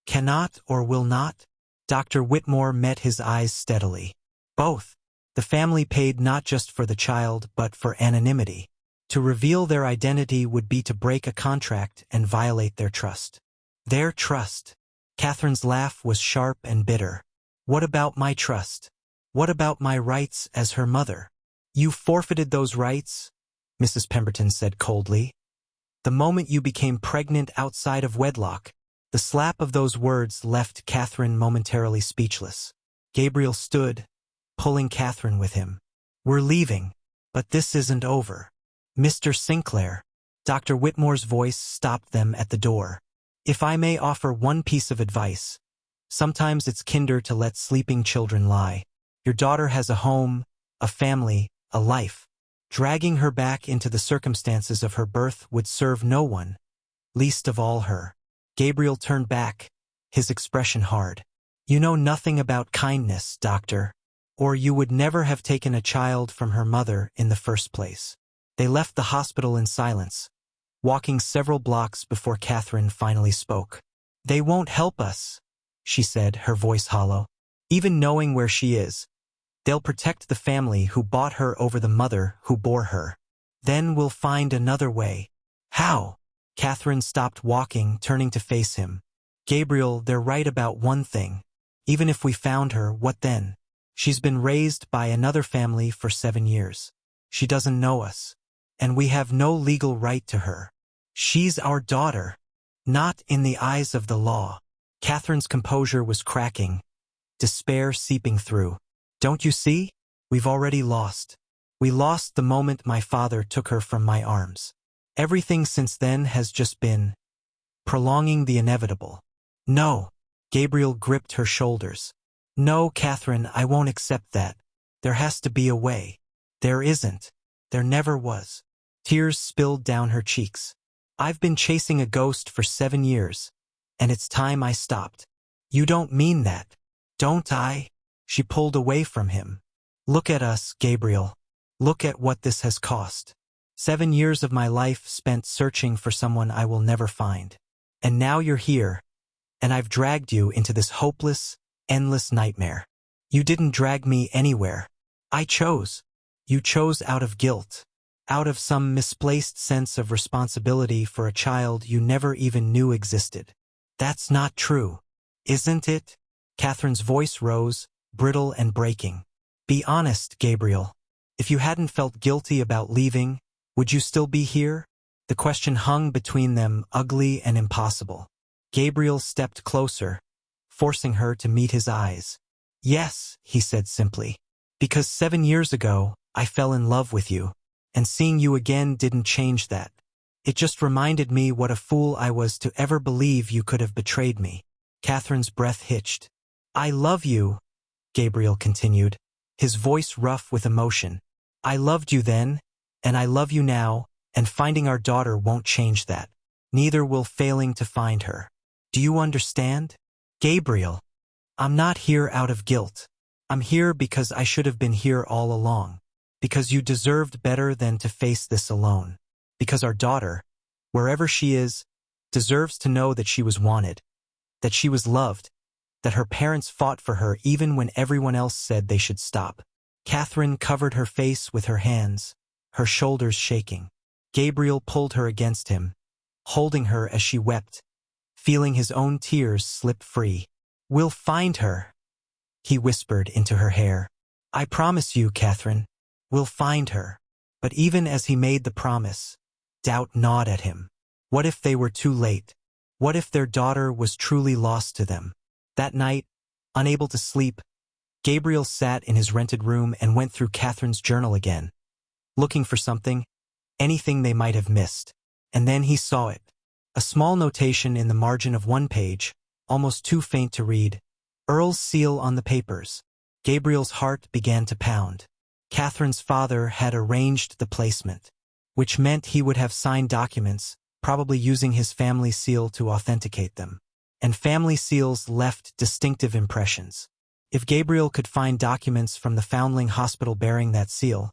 Cannot or will not? Dr. Whitmore met his eyes steadily. Both. The family paid not just for the child but for anonymity. To reveal their identity would be to break a contract and violate their trust. Their trust. Catherine's laugh was sharp and bitter. What about my trust? What about my rights as her mother? You forfeited those rights, Mrs. Pemberton said coldly. The moment you became pregnant outside of wedlock. The slap of those words left Catherine momentarily speechless. Gabriel stood, pulling Catherine with him. We're leaving, but this isn't over. Mr. Sinclair. Dr. Whitmore's voice stopped them at the door. If I may offer one piece of advice, sometimes it's kinder to let sleeping children lie. Your daughter has a home, a family, a life. Dragging her back into the circumstances of her birth would serve no one, least of all her. Gabriel turned back, his expression hard. You know nothing about kindness, doctor, or you would never have taken a child from her mother in the first place. They left the hospital in silence, walking several blocks before Catherine finally spoke. They won't help us, she said, her voice hollow. Even knowing where she is, they'll protect the family who bought her over the mother who bore her. Then we'll find another way. How? Catherine stopped walking, turning to face him. Gabriel, they're right about one thing. Even if we found her, what then? She's been raised by another family for 7 years. She doesn't know us, and we have no legal right to her. She's our daughter, not in the eyes of the law. Catherine's composure was cracking, despair seeping through. Don't you see? We've already lost. We lost the moment my father took her from my arms. Everything since then has just been prolonging the inevitable. No. Gabriel gripped her shoulders. No, Catherine, I won't accept that. There has to be a way. There isn't. There never was. Tears spilled down her cheeks. I've been chasing a ghost for 7 years, and it's time I stopped. You don't mean that, don't I? She pulled away from him. Look at us, Gabriel. Look at what this has cost. 7 years of my life spent searching for someone I will never find. And now you're here, and I've dragged you into this hopeless, endless nightmare. You didn't drag me anywhere. I chose. You chose out of guilt, out of some misplaced sense of responsibility for a child you never even knew existed. That's not true. Isn't it? Catherine's voice rose, brittle and breaking. Be honest, Gabriel. If you hadn't felt guilty about leaving, would you still be here? The question hung between them, ugly and impossible. Gabriel stepped closer, forcing her to meet his eyes. Yes, he said simply. Because 7 years ago, I fell in love with you, and seeing you again didn't change that. It just reminded me what a fool I was to ever believe you could have betrayed me. Catherine's breath hitched. I love you, Gabriel continued, his voice rough with emotion. I loved you then, and I love you now, and finding our daughter won't change that. Neither will failing to find her. Do you understand? Gabriel, I'm not here out of guilt. I'm here because I should have been here all along. Because you deserved better than to face this alone. Because our daughter, wherever she is, deserves to know that she was wanted, that she was loved, that her parents fought for her even when everyone else said they should stop. Catherine covered her face with her hands, her shoulders shaking. Gabriel pulled her against him, holding her as she wept, feeling his own tears slip free. We'll find her, he whispered into her hair. I promise you, Catherine, we'll find her. But even as he made the promise, doubt gnawed at him. What if they were too late? What if their daughter was truly lost to them? That night, unable to sleep, Gabriel sat in his rented room and went through Catherine's journal again, looking for something, anything they might have missed. And then he saw it. A small notation in the margin of one page, almost too faint to read. Earl's seal on the papers. Gabriel's heart began to pound. Catherine's father had arranged the placement, which meant he would have signed documents, probably using his family seal to authenticate them. And family seals left distinctive impressions. If Gabriel could find documents from the Foundling Hospital bearing that seal,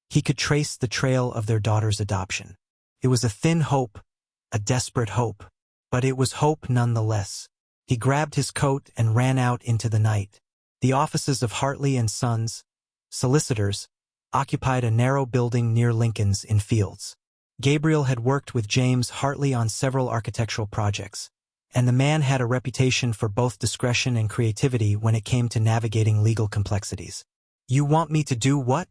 he could trace the trail of their daughter's adoption. It was a thin hope, a desperate hope, but it was hope nonetheless. He grabbed his coat and ran out into the night. The offices of Hartley and Sons, solicitors, occupied a narrow building near Lincoln's Inn Fields. Gabriel had worked with James Hartley on several architectural projects, and the man had a reputation for both discretion and creativity when it came to navigating legal complexities. You want me to do what?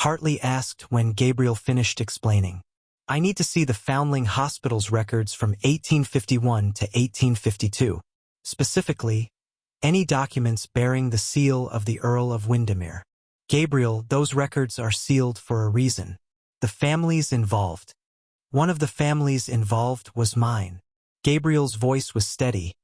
Hartley asked when Gabriel finished explaining. I need to see the Foundling Hospital's records from 1851 to 1852. Specifically, any documents bearing the seal of the Earl of Windermere. Gabriel, those records are sealed for a reason. The families involved. One of the families involved was mine. Gabriel's voice was steady,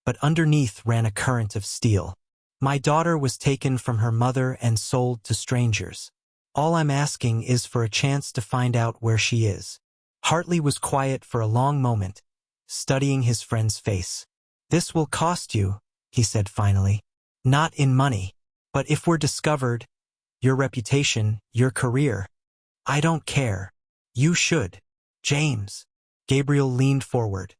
but underneath ran a current of steel. My daughter was taken from her mother and sold to strangers. All I'm asking is for a chance to find out where she is. Hartley was quiet for a long moment, studying his friend's face. This will cost you, he said finally. Not in money, but if we're discovered, your reputation, your career. I don't care. You should. James. Gabriel leaned forward.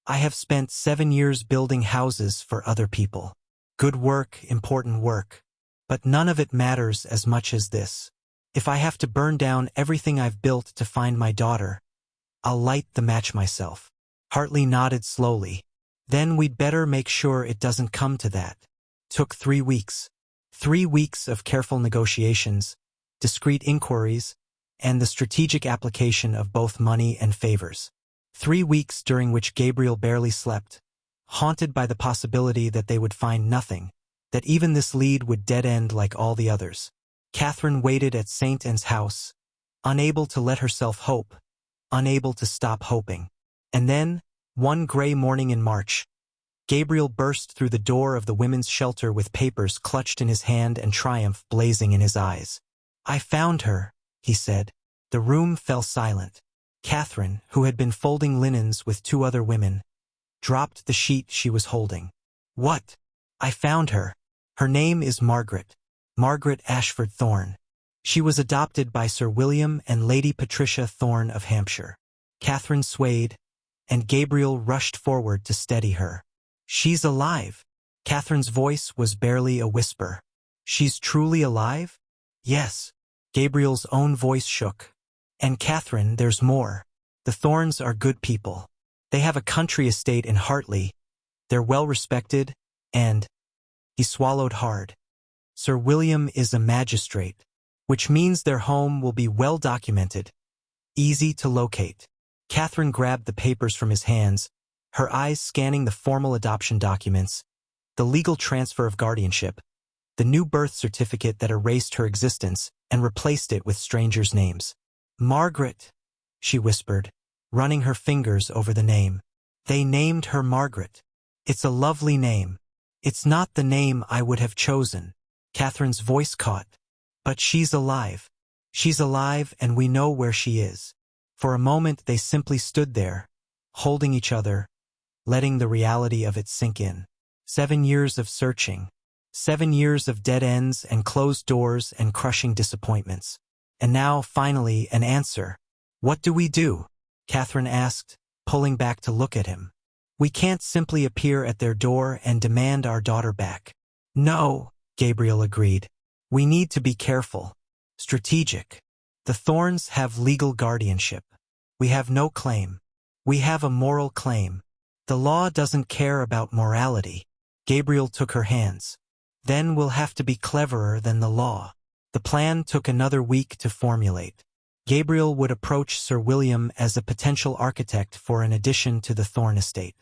I have spent 7 years building houses for other people. Good work, important work. But none of it matters as much as this. If I have to burn down everything I've built to find my daughter, I'll light the match myself. Hartley nodded slowly. Then we'd better make sure it doesn't come to that. Took 3 weeks. 3 weeks of careful negotiations, discreet inquiries, and the strategic application of both money and favors. 3 weeks during which Gabriel barely slept, haunted by the possibility that they would find nothing, that even this lead would dead-end like all the others. Catherine waited at St. Anne's house, unable to let herself hope, unable to stop hoping. And then, one gray morning in March, Gabriel burst through the door of the women's shelter with papers clutched in his hand and triumph blazing in his eyes. I found her, he said. The room fell silent. Catherine, who had been folding linens with 2 other women, dropped the sheet she was holding. What? I found her. Her name is Margaret. Margaret Ashford Thorne. She was adopted by Sir William and Lady Patricia Thorne of Hampshire. Catherine swayed, and Gabriel rushed forward to steady her. She's alive. Catherine's voice was barely a whisper. She's truly alive? Yes. Gabriel's own voice shook. And Catherine, there's more. The Thornes are good people. They have a country estate in Hartley, They're well respected, and he swallowed hard. Sir William is a magistrate, which means their home will be well documented, easy to locate. Catherine grabbed the papers from his hands, her eyes scanning the formal adoption documents, the legal transfer of guardianship, the new birth certificate that erased her existence and replaced it with strangers' names. Margaret, she whispered, running her fingers over the name. They named her Margaret. It's a lovely name. It's not the name I would have chosen. Catherine's voice caught. But she's alive. She's alive and we know where she is. For a moment they simply stood there, holding each other, letting the reality of it sink in. 7 years of searching. 7 years of dead ends and closed doors and crushing disappointments. And now, finally, an answer. What do we do? Catherine asked, pulling back to look at him. We can't simply appear at their door and demand our daughter back. No, Gabriel agreed. We need to be careful. Strategic. The Thorns have legal guardianship. We have no claim. We have a moral claim. The law doesn't care about morality. Gabriel took her hands. Then we'll have to be cleverer than the law. The plan took another week to formulate. Gabriel would approach Sir William as a potential architect for an addition to the Thorn estate.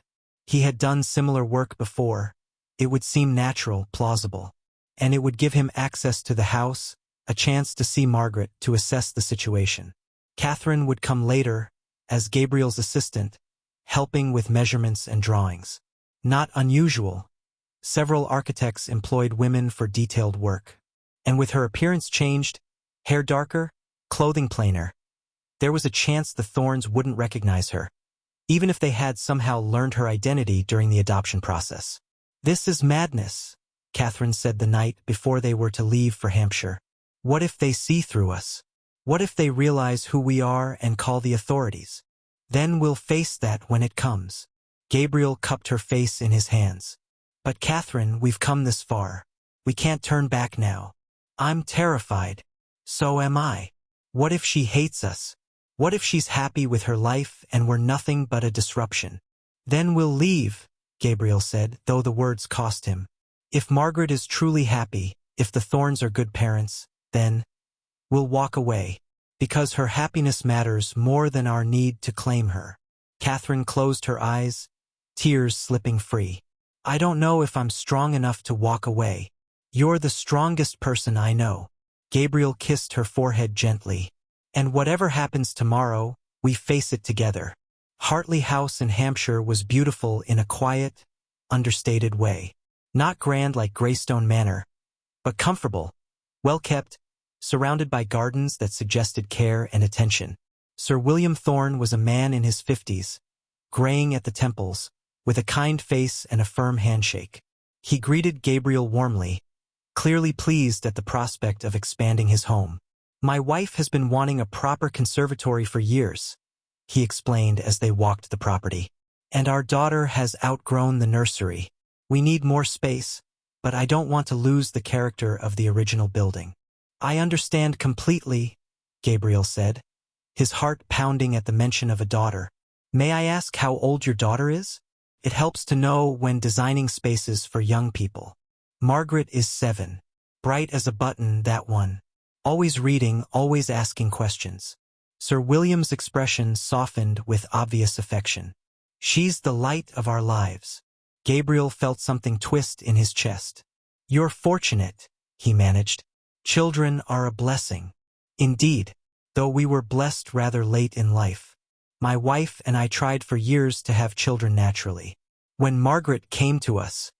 He had done similar work before. It would seem natural, plausible. And it would give him access to the house, a chance to see Margaret to assess the situation. Catherine would come later, as Gabriel's assistant, helping with measurements and drawings. Not unusual. Several architects employed women for detailed work. And with her appearance changed, hair darker, clothing plainer, there was a chance the Thorns wouldn't recognize her, even if they had somehow learned her identity during the adoption process. This is madness, Catherine said the night before they were to leave for Hampshire. What if they see through us? What if they realize who we are and call the authorities? Then we'll face that when it comes. Gabriel cupped her face in his hands. But Catherine, we've come this far. We can't turn back now. I'm terrified. So am I. What if she hates us? What if she's happy with her life and we're nothing but a disruption? Then we'll leave, Gabriel said, though the words cost him. If Margaret is truly happy, if the Thorns are good parents, then we'll walk away, because her happiness matters more than our need to claim her. Catherine closed her eyes, tears slipping free. I don't know if I'm strong enough to walk away. You're the strongest person I know. Gabriel kissed her forehead gently. And whatever happens tomorrow, we face it together. Hartley House in Hampshire was beautiful in a quiet, understated way. Not grand like Greystone Manor, but comfortable, well-kept, surrounded by gardens that suggested care and attention. Sir William Thorn was a man in his 50s, graying at the temples, with a kind face and a firm handshake. He greeted Gabriel warmly, clearly pleased at the prospect of expanding his home. My wife has been wanting a proper conservatory for years, he explained as they walked the property. And our daughter has outgrown the nursery. We need more space, but I don't want to lose the character of the original building. I understand completely, Gabriel said, his heart pounding at the mention of a daughter. May I ask how old your daughter is? It helps to know when designing spaces for young people. Margaret is 7. Bright as a button, that one. Always reading, always asking questions. Sir William's expression softened with obvious affection. She's the light of our lives. Gabriel felt something twist in his chest. You're fortunate, he managed. Children are a blessing. Indeed, though we were blessed rather late in life. My wife and I tried for years to have children naturally. When Margaret came to us,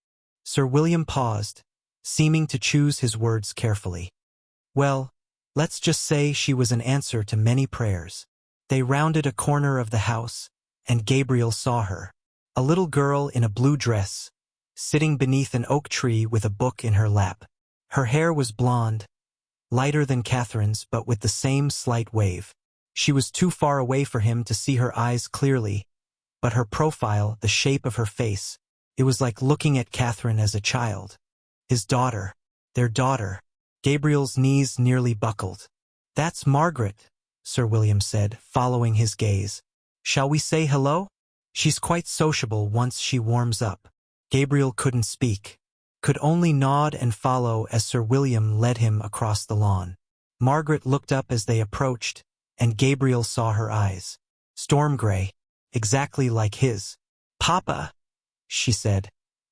Sir William paused, seeming to choose his words carefully. Well, let's just say she was an answer to many prayers. They rounded a corner of the house, and Gabriel saw her. A little girl in a blue dress, sitting beneath an oak tree with a book in her lap. Her hair was blonde, lighter than Catherine's but with the same slight wave. She was too far away for him to see her eyes clearly, but her profile, the shape of her face, it was like looking at Catherine as a child. His daughter, their daughter. Gabriel's knees nearly buckled. That's Margaret, Sir William said, following his gaze. Shall we say hello? She's quite sociable once she warms up. Gabriel couldn't speak, could only nod and follow as Sir William led him across the lawn. Margaret looked up as they approached, and Gabriel saw her eyes. Storm gray, exactly like his. "Papa," she said,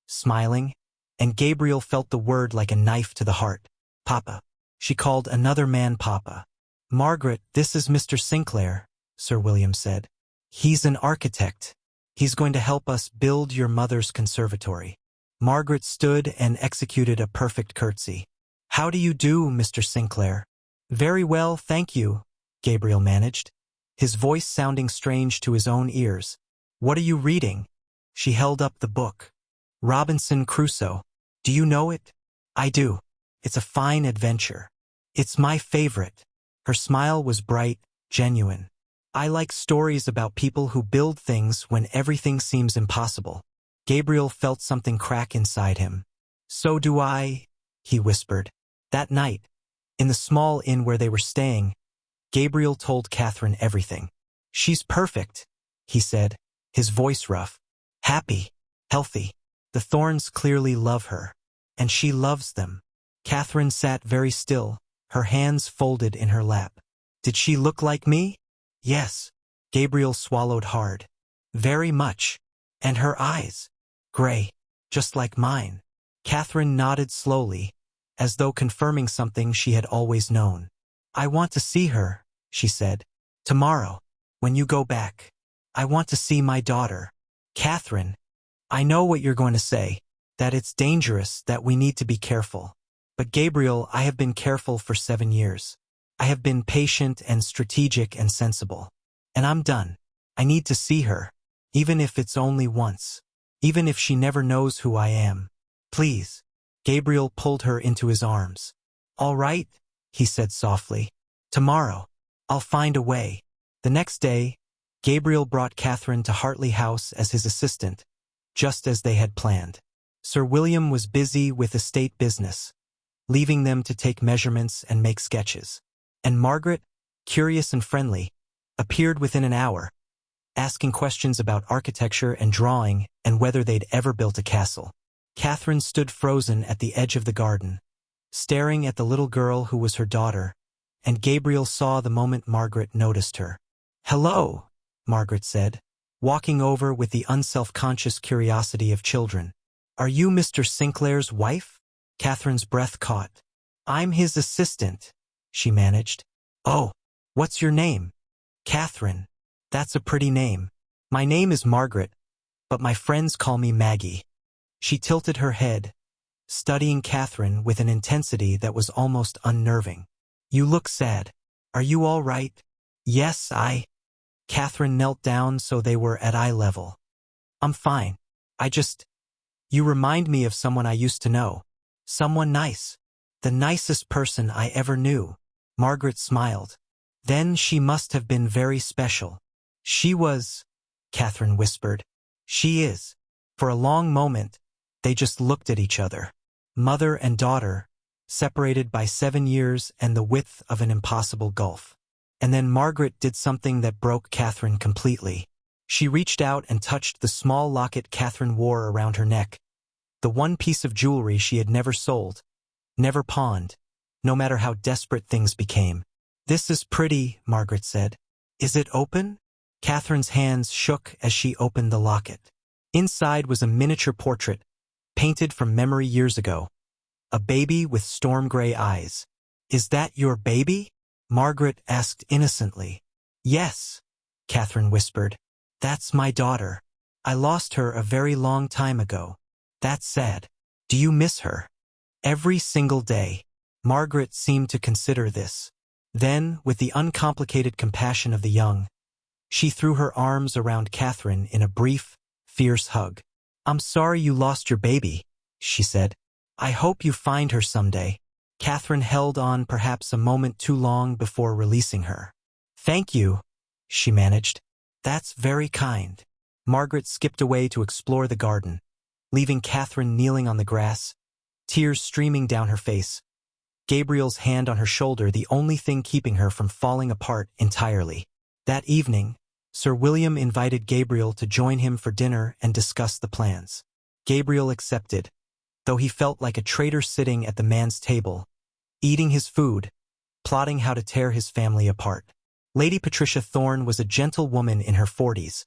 smiling, and Gabriel felt the word like a knife to the heart. "Papa." She called another man Papa. "Margaret, this is Mr. Sinclair," Sir William said. "He's an architect. He's going to help us build your mother's conservatory." Margaret stood and executed a perfect curtsy. "How do you do, Mr. Sinclair?" "Very well, thank you," Gabriel managed, his voice sounding strange to his own ears. "What are you reading?" She held up the book. "Robinson Crusoe. Do you know it?" "I do. It's a fine adventure. It's my favorite." Her smile was bright, genuine. "I like stories about people who build things when everything seems impossible." Gabriel felt something crack inside him. "So do I," he whispered. That night, in the small inn where they were staying, Gabriel told Catherine everything. "She's perfect," he said, his voice rough. "Happy, healthy. The Thorns clearly love her. And she loves them." Catherine sat very still, her hands folded in her lap. "Did she look like me?" "Yes." Gabriel swallowed hard. "Very much. And her eyes? Gray, just like mine." Catherine nodded slowly, as though confirming something she had always known. "I want to see her," she said. "Tomorrow, when you go back. I want to see my daughter." "Catherine, I know what you're going to say, that it's dangerous, that we need to be careful. But Gabriel, I have been careful for 7 years. I have been patient and strategic and sensible. And I'm done. I need to see her, even if it's only once. Even if she never knows who I am. Please." Gabriel pulled her into his arms. "All right," he said softly. "Tomorrow, I'll find a way." The next day, Gabriel brought Catherine to Hartley House as his assistant, just as they had planned. Sir William was busy with estate business, leaving them to take measurements and make sketches. And Margaret, curious and friendly, appeared within an hour, asking questions about architecture and drawing and whether they'd ever built a castle. Catherine stood frozen at the edge of the garden, staring at the little girl who was her daughter, and Gabriel saw the moment Margaret noticed her. "Hello," Margaret said, walking over with the unself-conscious curiosity of children. "Are you Mr. Sinclair's wife?" Catherine's breath caught. "I'm his assistant," she managed. "Oh, what's your name?" "Catherine. That's a pretty name. My name is Margaret, but my friends call me Maggie." She tilted her head, studying Catherine with an intensity that was almost unnerving. "You look sad. Are you all right?" "Yes, Catherine knelt down so they were at eye level. "I'm fine. You remind me of someone I used to know. Someone nice. The nicest person I ever knew." Margaret smiled. "Then she must have been very special." "She was," Catherine whispered. "She is." For a long moment, they just looked at each other. Mother and daughter, separated by 7 years and the width of an impossible gulf. And then Margaret did something that broke Catherine completely. She reached out and touched the small locket Catherine wore around her neck, the one piece of jewelry she had never sold, never pawned, no matter how desperate things became. "This is pretty," Margaret said. "Is it open?" Catherine's hands shook as she opened the locket. Inside was a miniature portrait, painted from memory years ago. A baby with storm-gray eyes. "Is that your baby?" Margaret asked innocently. "Yes," Catherine whispered. "That's my daughter. I lost her a very long time ago. That's sad. Do you miss her?" "Every single day." Margaret seemed to consider this. Then, with the uncomplicated compassion of the young, she threw her arms around Catherine in a brief, fierce hug. "I'm sorry you lost your baby," she said. "I hope you find her someday." Catherine held on perhaps a moment too long before releasing her. "Thank you," she managed. "That's very kind." Margaret skipped away to explore the garden, leaving Catherine kneeling on the grass, tears streaming down her face. Gabriel's hand on her shoulder, the only thing keeping her from falling apart entirely. That evening, Sir William invited Gabriel to join him for dinner and discuss the plans. Gabriel accepted, though he felt like a traitor sitting at the man's table, eating his food, plotting how to tear his family apart. Lady Patricia Thorne was a gentle woman in her 40s,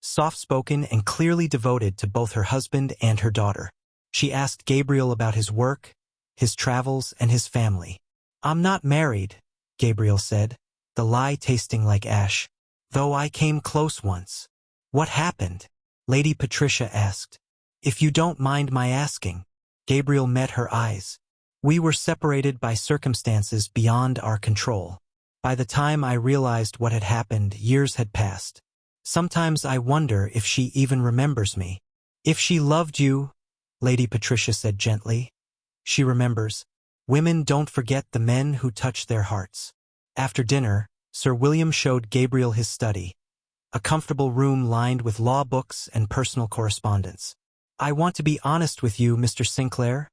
soft-spoken and clearly devoted to both her husband and her daughter. She asked Gabriel about his work, his travels, and his family. "I'm not married," Gabriel said, the lie tasting like ash. "Though I came close once." "What happened?" Lady Patricia asked. "If you don't mind my asking." Gabriel met her eyes. "We were separated by circumstances beyond our control. By the time I realized what had happened, years had passed. Sometimes I wonder if she even remembers me." "If she loved you," Lady Patricia said gently, "she remembers. Women don't forget the men who touch their hearts." After dinner, Sir William showed Gabriel his study, a comfortable room lined with law books and personal correspondence. "I want to be honest with you, Mr. Sinclair,"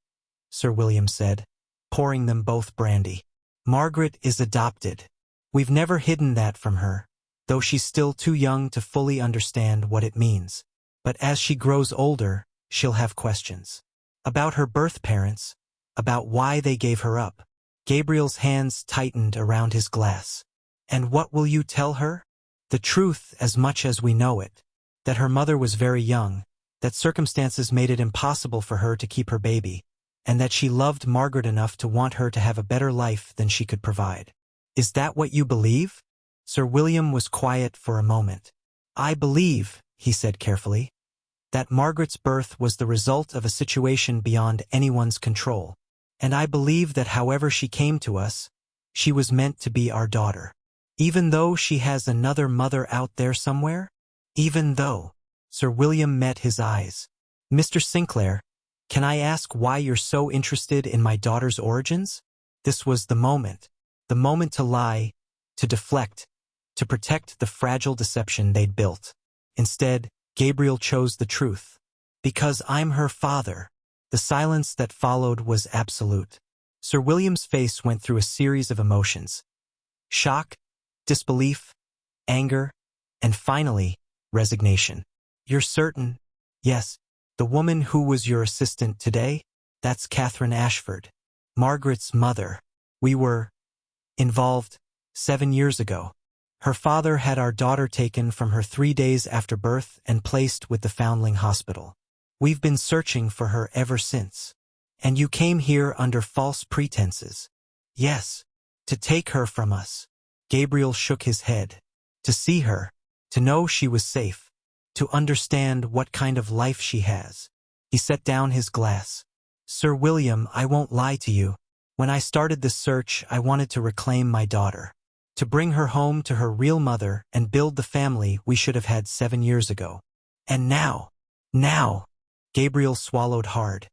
Sir William said, pouring them both brandy. "Margaret is adopted. We've never hidden that from her, though she's still too young to fully understand what it means. But as she grows older, she'll have questions. About her birth parents, about why they gave her up." Gabriel's hands tightened around his glass. "And what will you tell her?" "The truth as much as we know it. That her mother was very young, that circumstances made it impossible for her to keep her baby, and that she loved Margaret enough to want her to have a better life than she could provide." "Is that what you believe?" Sir William was quiet for a moment. "I believe," he said carefully, "that Margaret's birth was the result of a situation beyond anyone's control. And I believe that however she came to us, she was meant to be our daughter. Even though she has another mother out there somewhere? Even though." Sir William met his eyes. "Mr. Sinclair, can I ask why you're so interested in my daughter's origins?" This was the moment to lie, to deflect, to protect the fragile deception they'd built. Instead, Gabriel chose the truth. "Because I'm her father." The silence that followed was absolute. Sir William's face went through a series of emotions: shock, disbelief, anger, and finally, resignation. "You're certain?" "Yes. The woman who was your assistant today? That's Catherine Ashford, Margaret's mother. We were involved 7 years ago. Her father had our daughter taken from her 3 days after birth and placed with the Foundling Hospital. We've been searching for her ever since." "And you came here under false pretenses?" "Yes. To take her from us." Gabriel shook his head. "To see her, to know she was safe, to understand what kind of life she has." He set down his glass. "Sir William, I won't lie to you. When I started this search, I wanted to reclaim my daughter, to bring her home to her real mother and build the family we should have had 7 years ago. And now, Gabriel swallowed hard.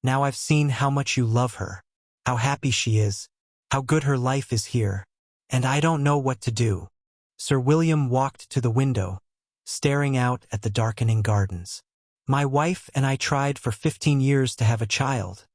"Now I've seen how much you love her, how happy she is, how good her life is here, and I don't know what to do." Sir William walked to the window, staring out at the darkening gardens. "My wife and I tried for 15 years to have a child,"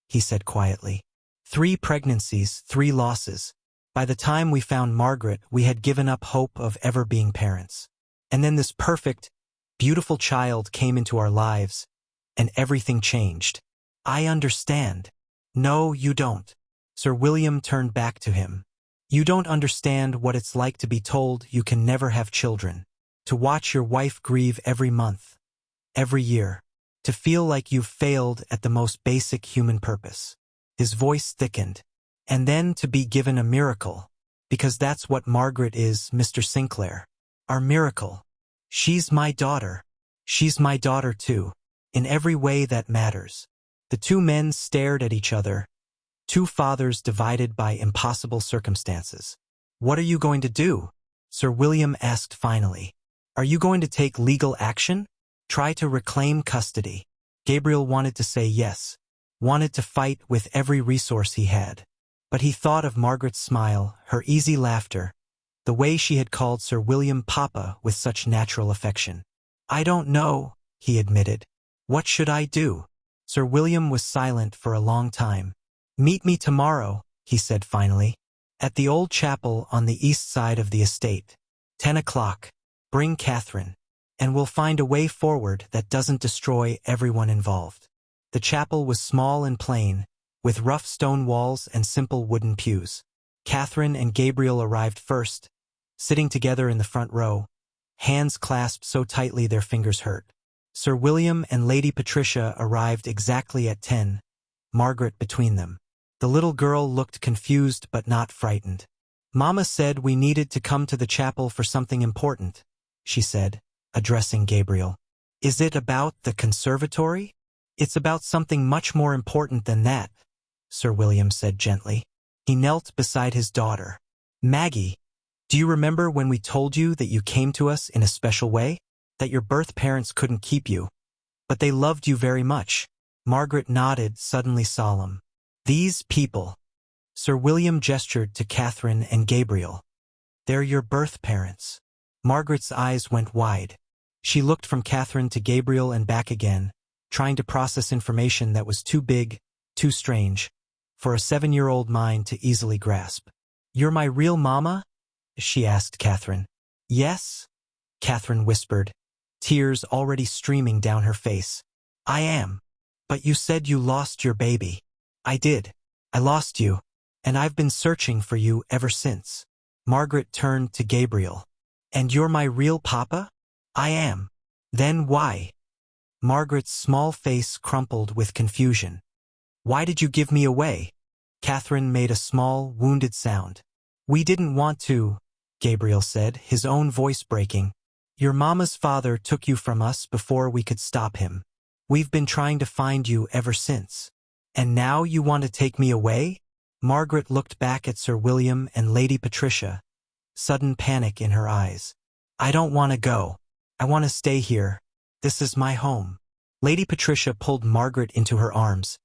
he said quietly. 3 pregnancies, 3 losses. By the time we found Margaret, we had given up hope of ever being parents. And then this perfect, beautiful child came into our lives, and everything changed. "I understand." "No, you don't." Sir William turned back to him. "You don't understand what it's like to be told you can never have children, to watch your wife grieve every month, every year, to feel like you've failed at the most basic human purpose." His voice thickened. "And then to be given a miracle, because that's what Margaret is, Mr. Sinclair. Our miracle. She's my daughter. She's my daughter too, in every way that matters." The 2 men stared at each other, 2 fathers divided by impossible circumstances. "What are you going to do?" Sir William asked finally. "Are you going to take legal action? Try to reclaim custody?" Gabriel wanted to say yes, wanted to fight with every resource he had. But he thought of Margaret's smile, her easy laughter, the way she had called Sir William Papa with such natural affection. "I don't know," he admitted. "What should I do?" Sir William was silent for a long time. "Meet me tomorrow," he said finally, "at the old chapel on the east side of the estate. 10 o'clock. Bring Catherine." and we'll find a way forward that doesn't destroy everyone involved. The chapel was small and plain, with rough stone walls and simple wooden pews. Catherine and Gabriel arrived first, sitting together in the front row, hands clasped so tightly their fingers hurt. Sir William and Lady Patricia arrived exactly at 10, Margaret between them. The little girl looked confused but not frightened. "Mama said we needed to come to the chapel for something important," she said, addressing Gabriel. "Is it about the conservatory?" "It's about something much more important than that," Sir William said gently. He knelt beside his daughter. "Maggie, do you remember when we told you that you came to us in a special way? That your birth parents couldn't keep you, but they loved you very much?" Margaret nodded, suddenly solemn. "These people," Sir William gestured to Catherine and Gabriel. "They're your birth parents." Margaret's eyes went wide. She looked from Catherine to Gabriel and back again, trying to process information that was too big, too strange, for a 7-year-old mind to easily grasp. "You're my real mama?" she asked Catherine. "Yes," Catherine whispered, tears already streaming down her face. "I am. But you said you lost your baby." "I did. I lost you, and I've been searching for you ever since." Margaret turned to Gabriel. "And you're my real papa?" "I am." "Then why?" Margaret's small face crumpled with confusion. "Why did you give me away?" Catherine made a small, wounded sound. "We didn't want to," Gabriel said, his own voice breaking. "Your mama's father took you from us before we could stop him. We've been trying to find you ever since. And now you want to take me away?" Margaret looked back at Sir William and Lady Patricia, sudden panic in her eyes. "I don't want to go. I want to stay here. This is my home." Lady Patricia pulled Margaret into her arms,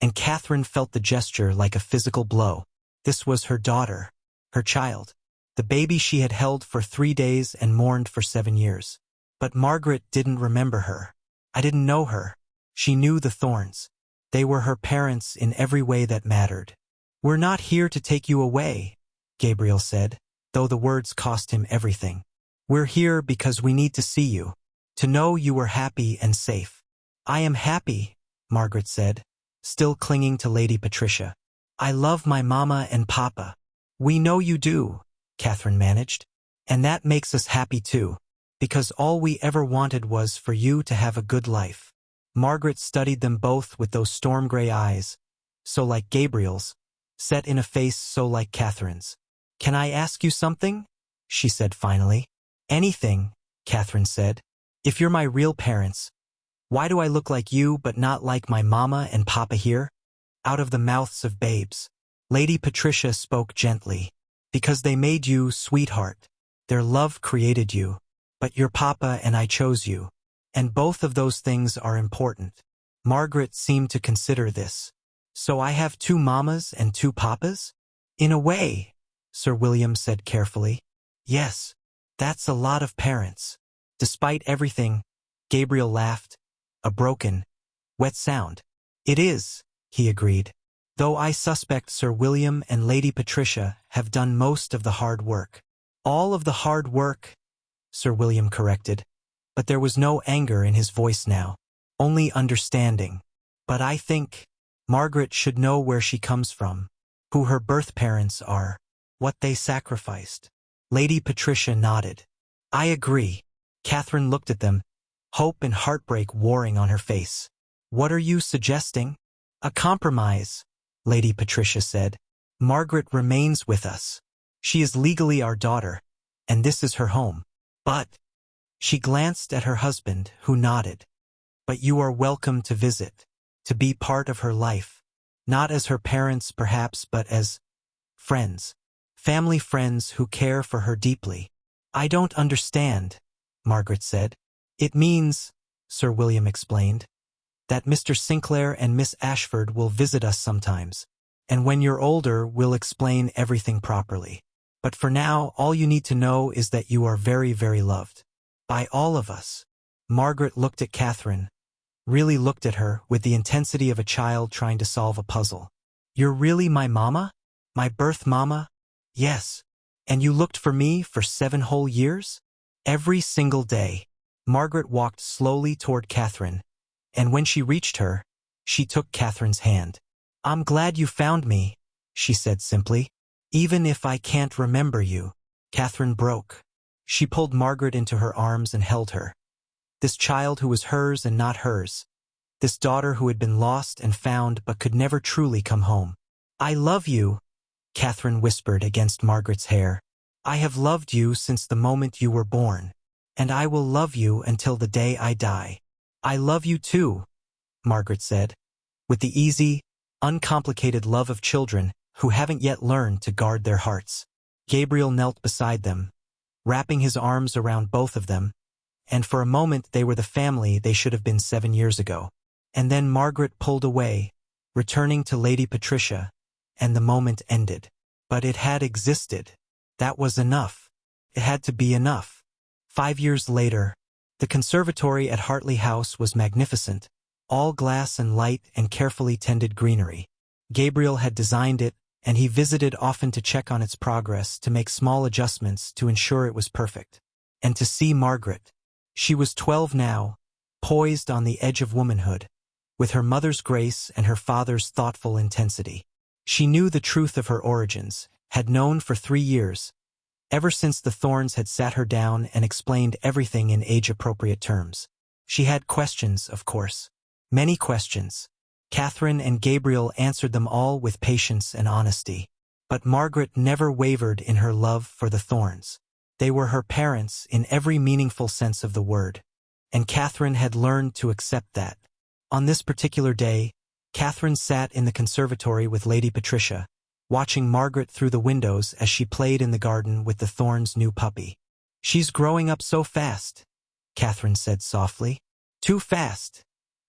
and Catherine felt the gesture like a physical blow. This was her daughter, her child, the baby she had held for 3 days and mourned for 7 years. But Margaret didn't remember her. "I didn't know her." She knew the Thorns. They were her parents in every way that mattered. "We're not here to take you away," Gabriel said, though the words cost him everything. "We're here because we need to see you, to know you were happy and safe." "I am happy," Margaret said, still clinging to Lady Patricia. "I love my mama and papa." "We know you do," Catherine managed. "And that makes us happy too, because all we ever wanted was for you to have a good life." Margaret studied them both with those storm-gray eyes, so like Gabriel's, set in a face so like Catherine's. "Can I ask you something?" she said finally. "Anything," Catherine said. "If you're my real parents, why do I look like you but not like my mama and papa here?" Out of the mouths of babes, Lady Patricia spoke gently. "Because they made you, sweetheart. Their love created you, but your papa and I chose you. And both of those things are important." Margaret seemed to consider this. "So I have 2 mamas and 2 papas?" "In a way," Sir William said carefully. "Yes, that's a lot of parents." Despite everything, Gabriel laughed, a broken, wet sound. "It is," he agreed. "Though I suspect Sir William and Lady Patricia have done most of the hard work." "All of the hard work," Sir William corrected, but there was no anger in his voice now, only understanding. "But I think Margaret should know where she comes from, who her birth parents are, what they sacrificed." Lady Patricia nodded. "I agree." Catherine looked at them, hope and heartbreak warring on her face. "What are you suggesting?" "A compromise," Lady Patricia said. "Margaret remains with us. She is legally our daughter, and this is her home. But," she glanced at her husband, who nodded, "but you are welcome to visit, to be part of her life, not as her parents perhaps, but as friends, family friends who care for her deeply." "I don't understand," Margaret said. "It means," Sir William explained, "that Mr. Sinclair and Miss Ashford will visit us sometimes, and when you're older we'll explain everything properly. But for now, all you need to know is that you are very, very loved. By all of us." Margaret looked at Catherine, really looked at her with the intensity of a child trying to solve a puzzle. "You're really my mama? My birth mama?" "Yes." "And you looked for me for 7 whole years?" "Every single day." Margaret walked slowly toward Catherine, and when she reached her, she took Catherine's hand. "I'm glad you found me," she said simply. "Even if I can't remember you." Catherine broke. She pulled Margaret into her arms and held her. This child who was hers and not hers. This daughter who had been lost and found but could never truly come home. "I love you," Catherine whispered against Margaret's hair. "I have loved you since the moment you were born, and I will love you until the day I die." "I love you too," Margaret said, with the easy, uncomplicated love of children who haven't yet learned to guard their hearts. Gabriel knelt beside them, wrapping his arms around both of them, and for a moment they were the family they should have been 7 years ago. And then Margaret pulled away, returning to Lady Patricia, and the moment ended. But it had existed. That was enough. It had to be enough. 5 years later, the conservatory at Hartley House was magnificent, all glass and light and carefully tended greenery. Gabriel had designed it, and he visited often to check on its progress, to make small adjustments to ensure it was perfect. And to see Margaret. She was 12 now, poised on the edge of womanhood, with her mother's grace and her father's thoughtful intensity. She knew the truth of her origins, had known for 3 years, ever since the Thorns had sat her down and explained everything in age-appropriate terms. She had questions, of course. Many questions. Catherine and Gabriel answered them all with patience and honesty. But Margaret never wavered in her love for the Thorns. They were her parents in every meaningful sense of the word. And Catherine had learned to accept that. On this particular day, Catherine sat in the conservatory with Lady Patricia, watching Margaret through the windows as she played in the garden with the Thorns' new puppy. "She's growing up so fast," Catherine said softly. "Too fast,"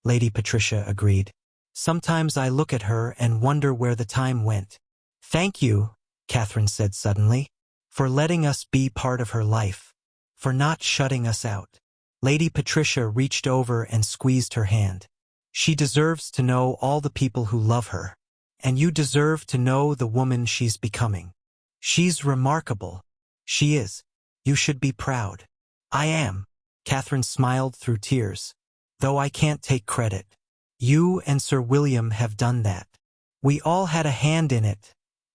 Lady Patricia agreed. "Sometimes I look at her and wonder where the time went." "Thank you," Catherine said suddenly, "for letting us be part of her life, for not shutting us out." Lady Patricia reached over and squeezed her hand. "She deserves to know all the people who love her. And you deserve to know the woman she's becoming. She's remarkable. She is. You should be proud." "I am." Catherine smiled through tears. "Though I can't take credit. You and Sir William have done that. We all had a hand in it,"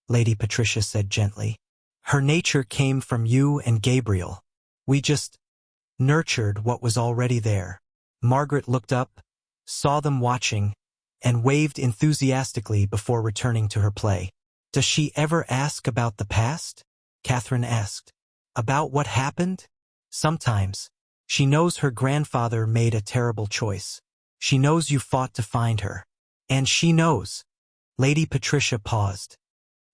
Lady Patricia said gently. "Her nature came from you and Gabriel. We just nurtured what was already there." Margaret looked up, saw them watching, and waved enthusiastically before returning to her play. "Does she ever ask about the past?" Catherine asked. "About what happened?" "Sometimes. She knows her grandfather made a terrible choice. She knows you fought to find her. And she knows." Lady Patricia paused.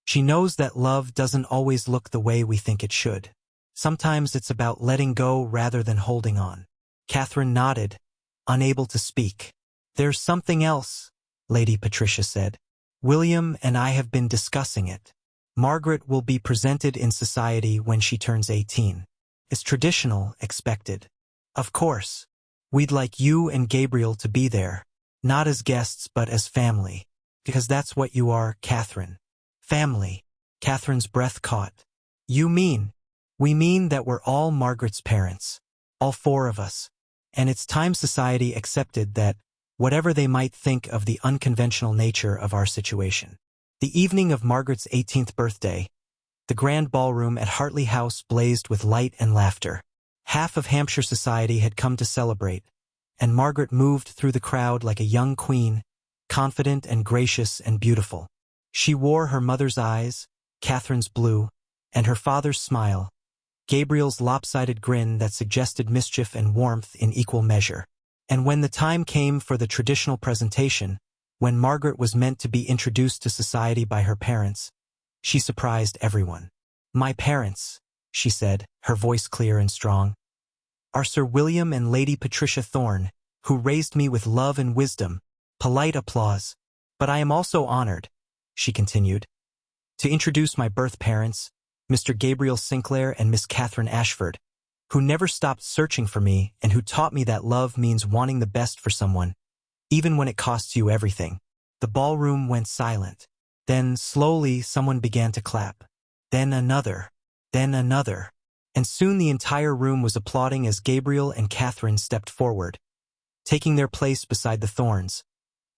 "She knows that love doesn't always look the way we think it should. Sometimes it's about letting go rather than holding on." Catherine nodded, unable to speak. "There's something else," Lady Patricia said. "William and I have been discussing it. Margaret will be presented in society when she turns 18. It's traditional, expected. Of course, we'd like you and Gabriel to be there, not as guests but as family, because that's what you are, Catherine. Family." Catherine's breath caught. "You mean?" "We mean that we're all Margaret's parents, all 4 of us. And it's time society accepted that, whatever they might think of the unconventional nature of our situation." The evening of Margaret's 18th birthday, the grand ballroom at Hartley House blazed with light and laughter. Half of Hampshire society had come to celebrate, and Margaret moved through the crowd like a young queen, confident and gracious and beautiful. She wore her mother's eyes, Catherine's blue, and her father's smile, Gabriel's lopsided grin that suggested mischief and warmth in equal measure. And when the time came for the traditional presentation, when Margaret was meant to be introduced to society by her parents, she surprised everyone. "My parents," she said, her voice clear and strong, "are Sir William and Lady Patricia Thorn, who raised me with love and wisdom." Polite applause. "But I am also honored," she continued, "to introduce my birth parents, Mr. Gabriel Sinclair and Miss Catherine Ashford, who never stopped searching for me and who taught me that love means wanting the best for someone, even when it costs you everything." The ballroom went silent. Then, slowly, someone began to clap. Then another. Then another. And soon the entire room was applauding as Gabriel and Catherine stepped forward, taking their place beside the thorns,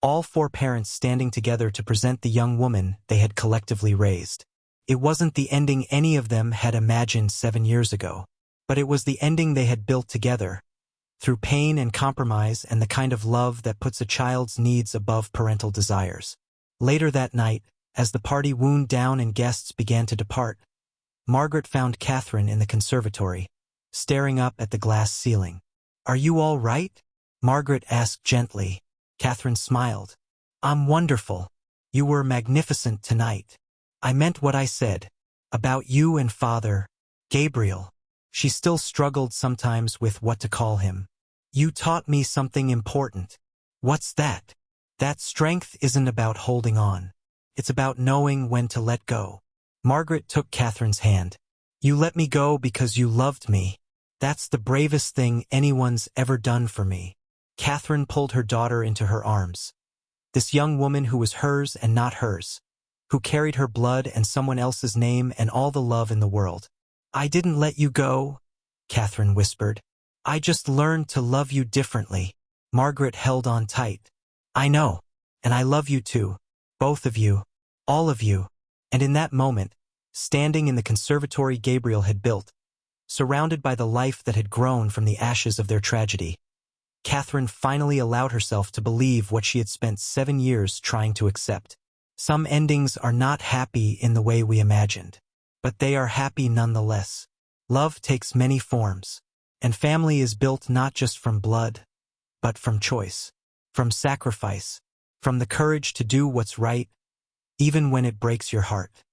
all four parents standing together to present the young woman they had collectively raised. It wasn't the ending any of them had imagined 7 years ago, but it was the ending they had built together, through pain and compromise and the kind of love that puts a child's needs above parental desires. Later that night, as the party wound down and guests began to depart, Margaret found Catherine in the conservatory, staring up at the glass ceiling. "Are you all right?" Margaret asked gently. Catherine smiled. "I'm wonderful. You were magnificent tonight. I meant what I said. About you and Father, Gabriel." She still struggled sometimes with what to call him. "You taught me something important." "What's that?" "That strength isn't about holding on. It's about knowing when to let go." Margaret took Catherine's hand. "You let me go because you loved me. That's the bravest thing anyone's ever done for me." Catherine pulled her daughter into her arms. This young woman who was hers and not hers, who carried her blood and someone else's name and all the love in the world. "I didn't let you go," Catherine whispered. "I just learned to love you differently." Margaret held on tight. "I know. And I love you too. Both of you. All of you." And in that moment, standing in the conservatory Gabriel had built, surrounded by the life that had grown from the ashes of their tragedy, Catherine finally allowed herself to believe what she had spent 7 years trying to accept. Some endings are not happy in the way we imagined, but they are happy nonetheless. Love takes many forms, and family is built not just from blood, but from choice, from sacrifice, from the courage to do what's right, even when it breaks your heart.